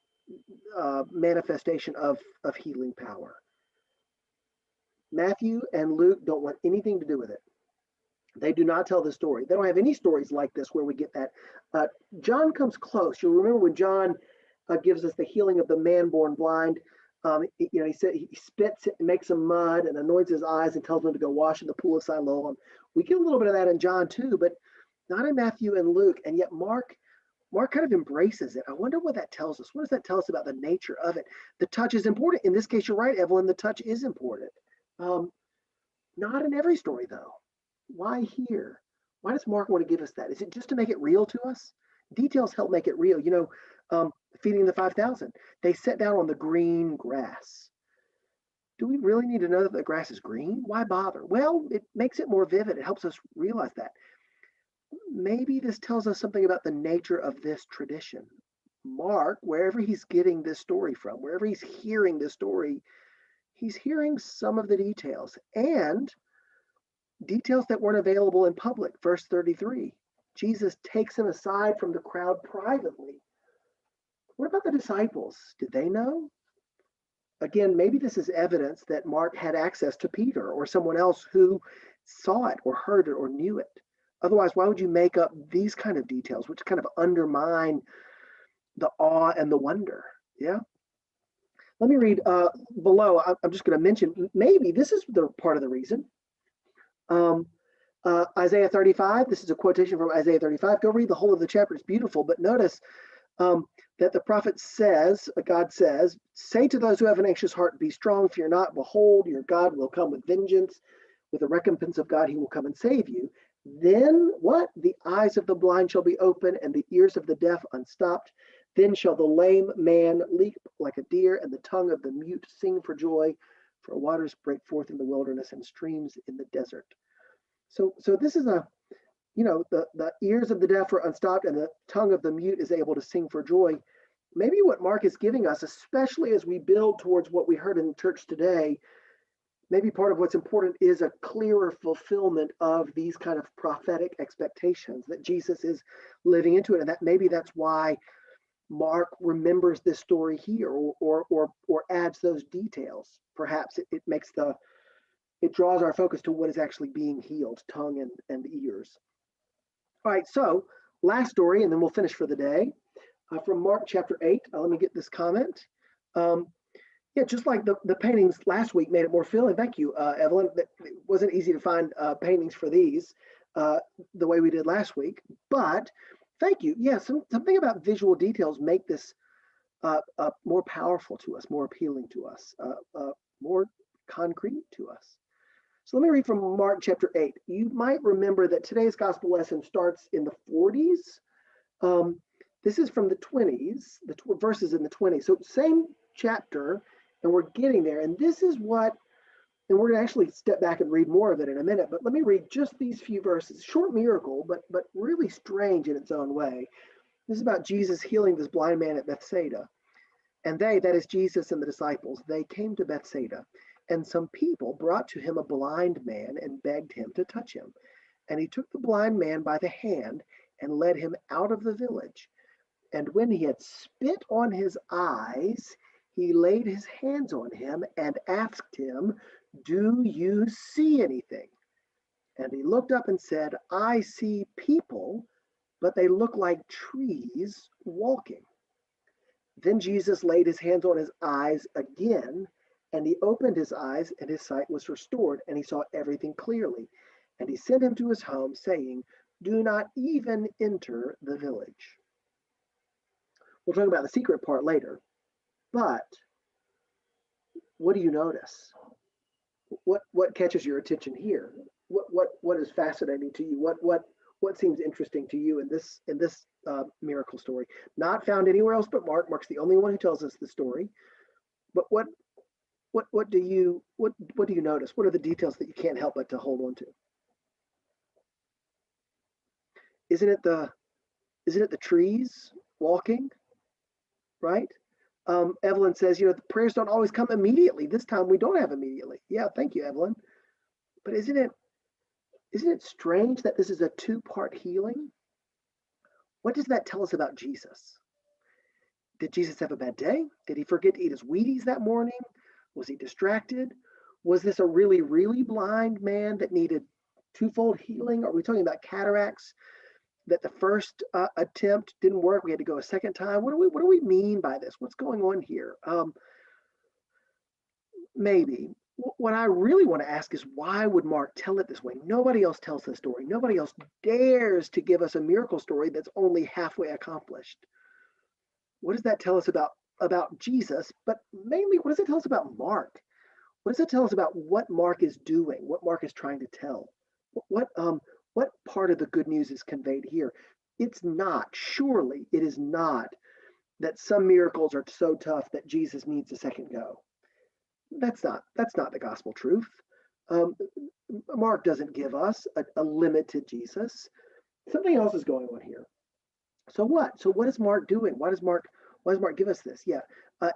Speaker 1: manifestation of healing power. Matthew and Luke don't want anything to do with it. They do not tell the story. They don't have any stories like this where we get that. John comes close. You'll remember when John gives us the healing of the man born blind. He said he spits it and makes some mud and anoints his eyes and tells him to go wash in the pool of Siloam. We get a little bit of that in John too, but not in Matthew and Luke. And yet Mark kind of embraces it. I wonder what that tells us. What does that tell us about the nature of it? The touch is important. In this case, you're right, Evelyn. The touch is important. Not in every story, though. Why here? Why does Mark want to give us that? Is it just to make it real to us? Details help make it real. Feeding the 5,000. They sat down on the green grass. Do we really need to know that the grass is green? Why bother? Well, it makes it more vivid. It helps us realize that. Maybe this tells us something about the nature of this tradition. Mark, wherever he's getting this story from, wherever he's hearing this story, he's hearing some of the details and details that weren't available in public. Verse 33, Jesus takes him aside from the crowd privately. What about the disciples? Did they know? Again, maybe this is evidence that Mark had access to Peter or someone else who saw it or heard it or knew it. Otherwise, why would you make up these kind of details, which kind of undermine the awe and the wonder? Yeah. Let me read below. I'm just going to mention, maybe this is the part of the reason. Isaiah 35, this is a quotation from Isaiah 35. Go read the whole of the chapter. It's beautiful. But notice that the prophet says, God says, say to those who have an anxious heart, be strong, fear not. Behold, your God will come with vengeance. With the recompense of God, he will come and save you. Then what? The eyes of the blind shall be open and the ears of the deaf unstopped. Then shall the lame man leap like a deer and the tongue of the mute sing for joy. For waters break forth in the wilderness and streams in the desert. So this is the ears of the deaf are unstopped and the tongue of the mute is able to sing for joy. Maybe what Mark is giving us, especially as we build towards what we heard in the church today, maybe part of what's important is a clearer fulfillment of these kind of prophetic expectations that Jesus is living into it. And that maybe that's why Mark remembers this story here, or adds those details. Perhaps it makes it draws our focus to what is actually being healed, tongue and ears. All right, so last story, and then we'll finish for the day. From Mark chapter 8. Let me get this comment. Yeah, just like the paintings last week made it more filling. Thank you, Evelyn. It wasn't easy to find paintings for these the way we did last week, but thank you. Yeah, something about visual details make this more powerful to us, more appealing to us, more concrete to us. So let me read from Mark chapter 8. You might remember that today's gospel lesson starts in the 40s. This is from the 20s, verses in the 20s. So same chapter, and we're getting there. And this is what, and we're going to actually step back and read more of it in a minute, but let me read just these few verses. Short miracle, but really strange in its own way. This is about Jesus healing this blind man at Bethsaida. And they, that is Jesus and the disciples, they came to Bethsaida. And some people brought to him a blind man and begged him to touch him. And he took the blind man by the hand and led him out of the village. And when he had spit on his eyes, he laid his hands on him and asked him, "Do you see anything?" And he looked up and said, "I see people, but they look like trees walking." Then Jesus laid his hands on his eyes again, and he opened his eyes, and his sight was restored, and he saw everything clearly. And he sent him to his home, saying, "Do not even enter the village." We'll talk about the secret part later. But what do you notice? What catches your attention here? What is fascinating to you? What seems interesting to you in this miracle story? Not found anywhere else but Mark. Mark's the only one who tells us the story. But what do you notice? What are the details that you can't help but to hold on to? Isn't it the trees walking? Right? Evelyn says, the prayers don't always come immediately. This time we don't have immediately. Yeah, thank you, Evelyn. But isn't it strange that this is a two-part healing? What does that tell us about Jesus? Did Jesus have a bad day? Did he forget to eat his Wheaties that morning? Was he distracted? Was this a really, really blind man that needed twofold healing? Are we talking about cataracts? That the first attempt didn't work, we had to go a second time. What do we mean by this? What's going on here? Maybe. What I really want to ask is, why would Mark tell it this way? Nobody else tells this story. Nobody else dares to give us a miracle story that's only halfway accomplished. What does that tell us about Jesus? But mainly, what does it tell us about Mark? What does it tell us about what Mark is doing? What Mark is trying to tell? What part of the good news is conveyed here? Surely it is not that some miracles are so tough that Jesus needs a second go. That's not the gospel truth. Mark doesn't give us a limited Jesus. Something else is going on here. So what? So what is Mark doing? Why does Mark give us this? Yeah,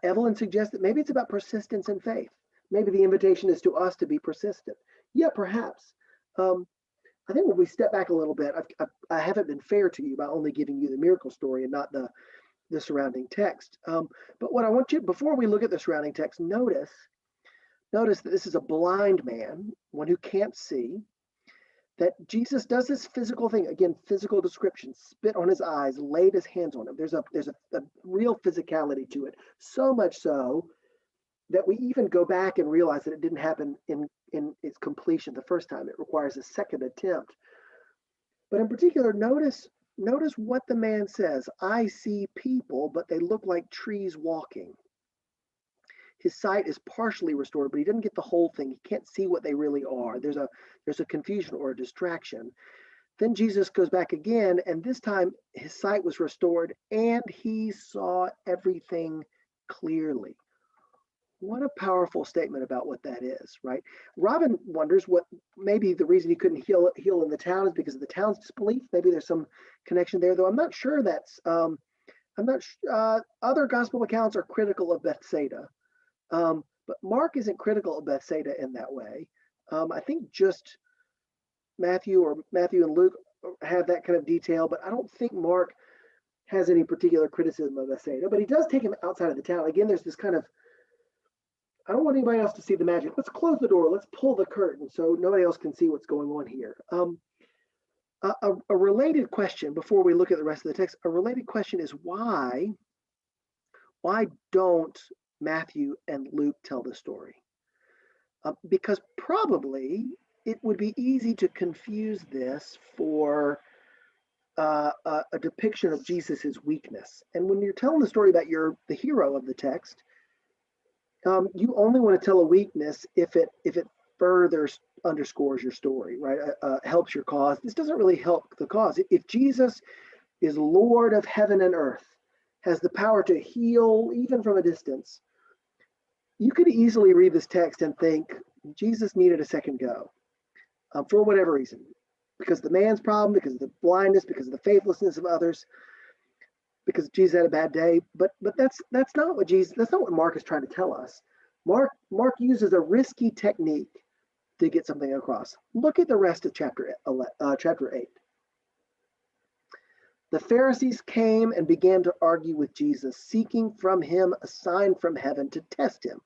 Speaker 1: Evelyn suggests that maybe it's about persistence and faith. Maybe the invitation is to us to be persistent. Yeah, perhaps. I think when we step back a little bit, I haven't been fair to you by only giving you the miracle story and not the surrounding text. But what I want you, before we look at the surrounding text, notice that this is a blind man, one who can't see, that Jesus does this physical thing, again, physical description, spit on his eyes, laid his hands on him. There's a real physicality to it, so much so that we even go back and realize that it didn't happen in its completion the first time. It requires a second attempt. But in particular, notice what the man says. "I see people, but they look like trees walking." His sight is partially restored, but he doesn't get the whole thing. He can't see what they really are. There's a confusion or a distraction. Then Jesus goes back again, and this time his sight was restored, and he saw everything clearly. What a powerful statement about what that is, right? Robin wonders what maybe the reason he couldn't heal in the town is because of the town's disbelief. Maybe there's some connection there, though I'm not sure other gospel accounts are critical of Bethsaida. But Mark isn't critical of Bethsaida in that way. I think just Matthew and Luke have that kind of detail, but I don't think Mark has any particular criticism of Bethsaida, but he does take him outside of the town. Again, there's this kind of, I don't want anybody else to see the magic. Let's close the door. Let's pull the curtain so nobody else can see what's going on here. A related question before we look at the rest of the text, a related question is why don't Matthew and Luke tell the story? Because probably it would be easy to confuse this for a depiction of Jesus's weakness. And when you're telling the story about the hero of the text, you only want to tell a weakness if it further underscores your story, right? Helps your cause. This doesn't really help the cause. If Jesus is Lord of heaven and earth, has the power to heal even from a distance, you could easily read this text and think Jesus needed a second go for whatever reason, because of the man's problem, because of the blindness, because of the faithlessness of others, because Jesus had a bad day. But that's not what Mark is trying to tell us. Mark uses a risky technique to get something across. Look at the rest of chapter 8. The Pharisees came and began to argue with Jesus, seeking from him a sign from heaven to test him.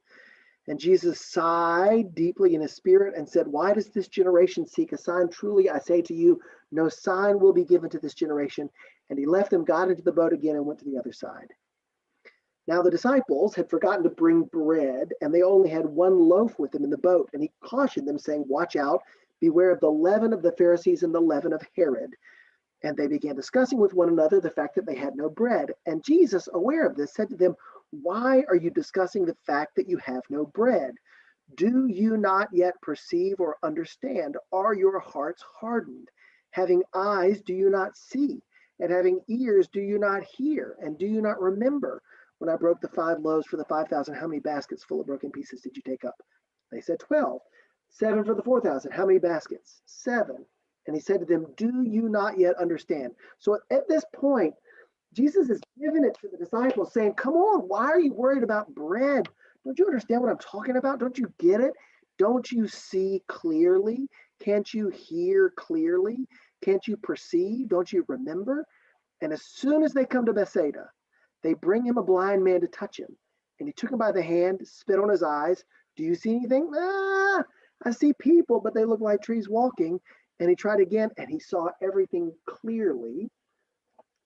Speaker 1: And Jesus sighed deeply in his spirit and said, "Why does this generation seek a sign? Truly, I say to you, no sign will be given to this generation." And he left them, got into the boat again, and went to the other side. Now the disciples had forgotten to bring bread, and they only had one loaf with them in the boat. And he cautioned them, saying, "Watch out, beware of the leaven of the Pharisees and the leaven of Herod." And they began discussing with one another the fact that they had no bread. And Jesus, aware of this, said to them, "Why are you discussing the fact that you have no bread? Do you not yet perceive or understand? Are your hearts hardened? Having eyes, do you not see? And having ears, do you not hear? And do you not remember when I broke the 5 loaves for the 5,000? How many baskets full of broken pieces did you take up?" They said, 12. 7 for the 4,000. How many baskets? 7. And he said to them, "Do you not yet understand?" So at this point, Jesus is giving it to the disciples, saying, "Come on, why are you worried about bread? Don't you understand what I'm talking about? Don't you get it? Don't you see clearly? Can't you hear clearly? Can't you perceive? Don't you remember?" And as soon as they come to Bethsaida, they bring him a blind man to touch him. And he took him by the hand, spit on his eyes. "Do you see anything?" "Ah, I see people, but they look like trees walking." And he tried again, and he saw everything clearly.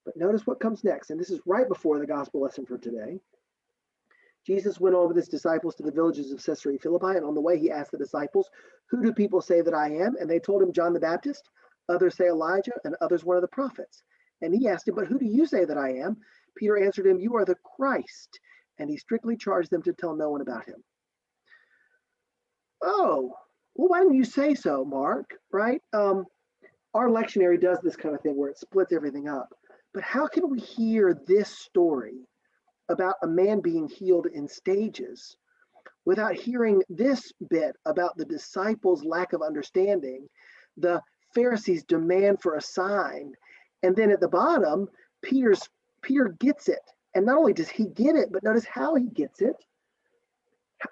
Speaker 1: But notice what comes next, and this is right before the gospel lesson for today. Jesus went on with his disciples to the villages of Caesarea Philippi, and on the way he asked the disciples, "Who do people say that I am?" And they told him, "John the Baptist, others say Elijah, and others one of the prophets." And he asked him, "But who do you say that I am?" Peter answered him, "You are the Christ." And he strictly charged them to tell no one about him. Oh, well, why didn't you say so, Mark? Right? Our lectionary does this kind of thing where it splits everything up. But how can we hear this story about a man being healed in stages without hearing this bit about the disciples' lack of understanding, the Pharisees' demand for a sign, and then at the bottom, Peter gets it. And not only does he get it, but notice how he gets it.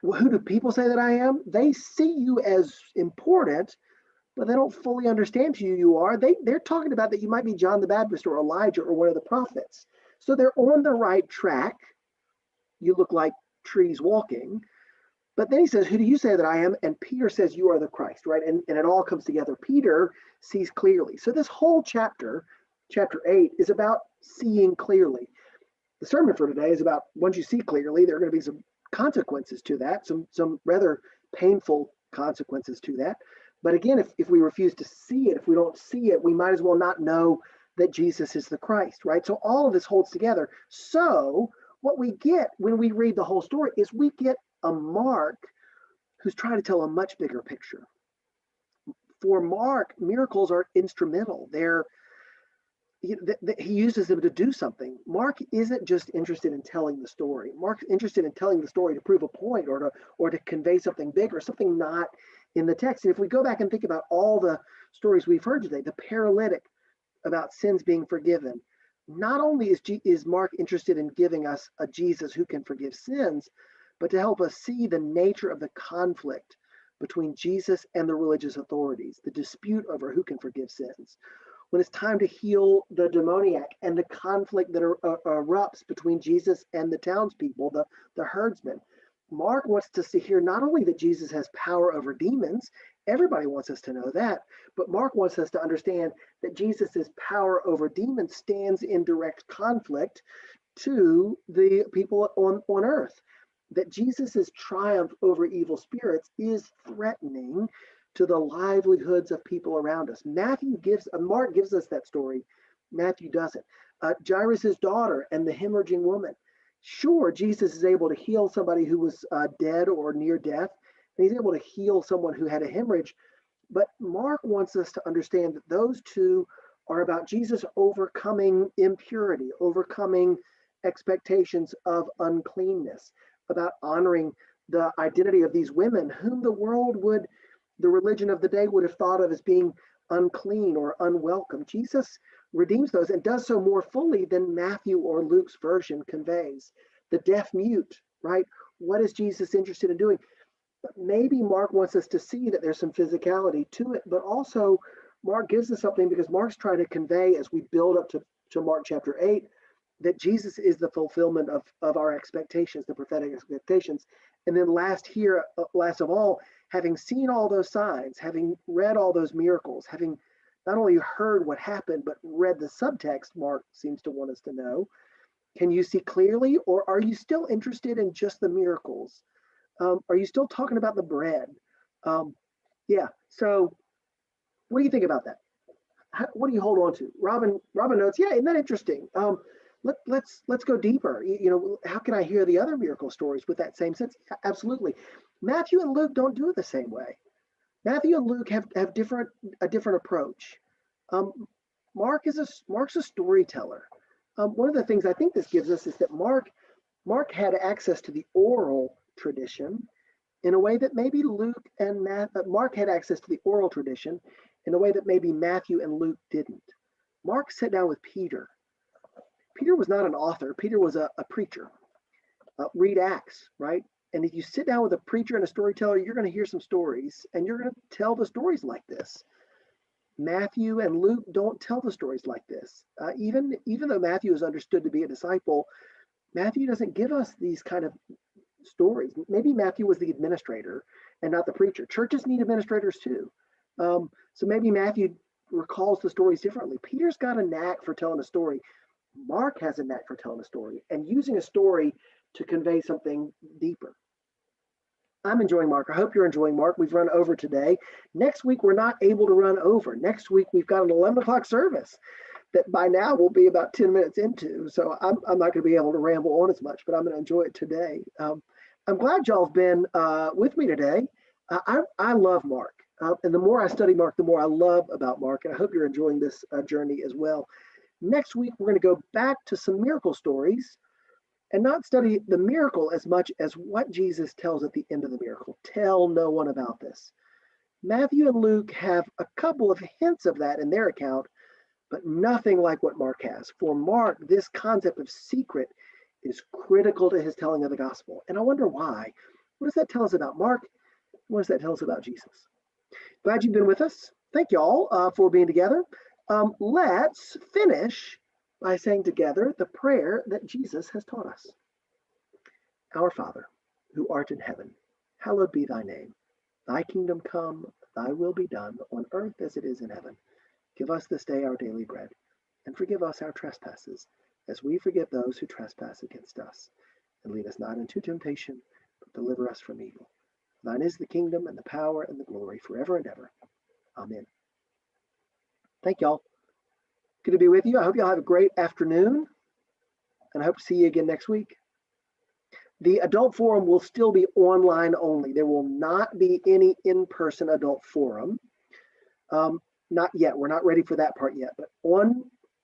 Speaker 1: Who do people say that I am? They see you as important, but they don't fully understand who you are. They're talking about that you might be John the Baptist or Elijah or one of the prophets. So they're on the right track. You look like trees walking. But then he says, "Who do you say that I am?" And Peter says, "You are the Christ," right? And it all comes together. Peter sees clearly. So this whole chapter 8, is about seeing clearly. The sermon for today is about once you see clearly, there are going to be some consequences to that, some rather painful consequences to that. But again, if we refuse to see it, if we don't see it, we might as well not know that Jesus is the Christ, right? So all of this holds together. So what we get when we read the whole story is we get a Mark who's trying to tell a much bigger picture. For Mark, miracles are instrumental. He uses them to do something. Mark isn't just interested in telling the story. Mark's interested in telling the story to prove a point or to convey something bigger, something not in the text. And if we go back and think about all the stories we've heard today, the paralytic about sins being forgiven, not only is Mark interested in giving us a Jesus who can forgive sins, but to help us see the nature of the conflict between Jesus and the religious authorities, the dispute over who can forgive sins. when it's time to heal the demoniac and the conflict that erupts between Jesus and the townspeople, the herdsmen. Mark wants us to hear not only that Jesus has power over demons, everybody wants us to know that, but Mark wants us to understand that Jesus' power over demons stands in direct conflict to the people on earth. That Jesus' triumph over evil spirits is threatening to the livelihoods of people around us. Mark gives us that story. Matthew doesn't. Jairus' daughter and the hemorrhaging woman. Sure, Jesus is able to heal somebody who was dead or near death, and he's able to heal someone who had a hemorrhage. But Mark wants us to understand that those two are about Jesus overcoming impurity, overcoming expectations of uncleanness, about honoring the identity of these women whom the religion of the day would have thought of as being unclean or unwelcome. Jesus redeems those and does so more fully than Matthew or Luke's version conveys. The deaf mute, right? What is Jesus interested in doing? But maybe Mark wants us to see that there's some physicality to it, but also Mark gives us something because Mark's trying to convey as we build up to Mark chapter 8 that Jesus is the fulfillment of our expectations, the prophetic expectations. And then last of all, having seen all those signs, having read all those miracles, having not only heard what happened, but read the subtext, Mark seems to want us to know, can you see clearly, or are you still interested in just the miracles? Are you still talking about the bread? Yeah, so what do you think about that? What do you hold on to? Robin notes, yeah, isn't that interesting? Let's go deeper. How can I hear the other miracle stories with that same sense? Absolutely. Matthew and Luke don't do it the same way. Matthew and Luke have a different approach. Mark's a storyteller. One of the things I think this gives us is that Mark had access to the oral tradition in a way that maybe Mark had access to the oral tradition in a way that maybe Matthew and Luke didn't. Mark sat down with Peter. Peter was not an author. Peter was a preacher. Read Acts, right? And if you sit down with a preacher and a storyteller, you're going to hear some stories, and you're going to tell the stories like this. Matthew and Luke don't tell the stories like this. Even though Matthew is understood to be a disciple, Matthew doesn't give us these kind of stories. Maybe Matthew was the administrator and not the preacher. Churches need administrators too. So maybe Matthew recalls the stories differently. Peter's got a knack for telling a story. Mark has a knack for telling a story and using a story to convey something deeper. I'm enjoying Mark. I hope you're enjoying Mark. We've run over today. Next week, we're not able to run over. Next week, we've got an 11 o'clock service that by now we'll be about 10 minutes into. So I'm not going to be able to ramble on as much, but I'm going to enjoy it today. I'm glad y'all have been with me today. I love Mark. And the more I study Mark, the more I love about Mark. And I hope you're enjoying this journey as well. Next week, we're going to go back to some miracle stories and not study the miracle as much as what Jesus tells at the end of the miracle. Tell no one about this. Matthew and Luke have a couple of hints of that in their account, but nothing like what Mark has. For Mark, this concept of secret is critical to his telling of the gospel. And I wonder why. What does that tell us about Mark? What does that tell us about Jesus? Glad you've been with us. Thank you all for being together. Let's finish by saying together the prayer that Jesus has taught us. Our Father, who art in heaven, hallowed be thy name. Thy kingdom come, thy will be done on earth as it is in heaven. Give us this day our daily bread, and forgive us our trespasses, as we forgive those who trespass against us. And lead us not into temptation, but deliver us from evil. Thine is the kingdom and the power and the glory forever and ever. Amen. Thank y'all. Good to be with you. I hope y'all have a great afternoon, and I hope to see you again next week. The adult forum will still be online only. There will not be any in-person adult forum. Not yet. We're not ready for that part yet. But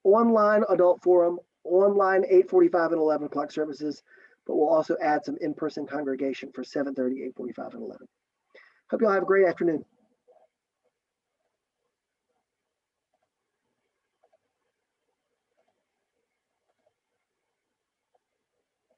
Speaker 1: online adult forum, online 8:45 and 11 o'clock services, but we'll also add some in-person congregation for 7:30, 8:45, and 11. Hope y'all have a great afternoon.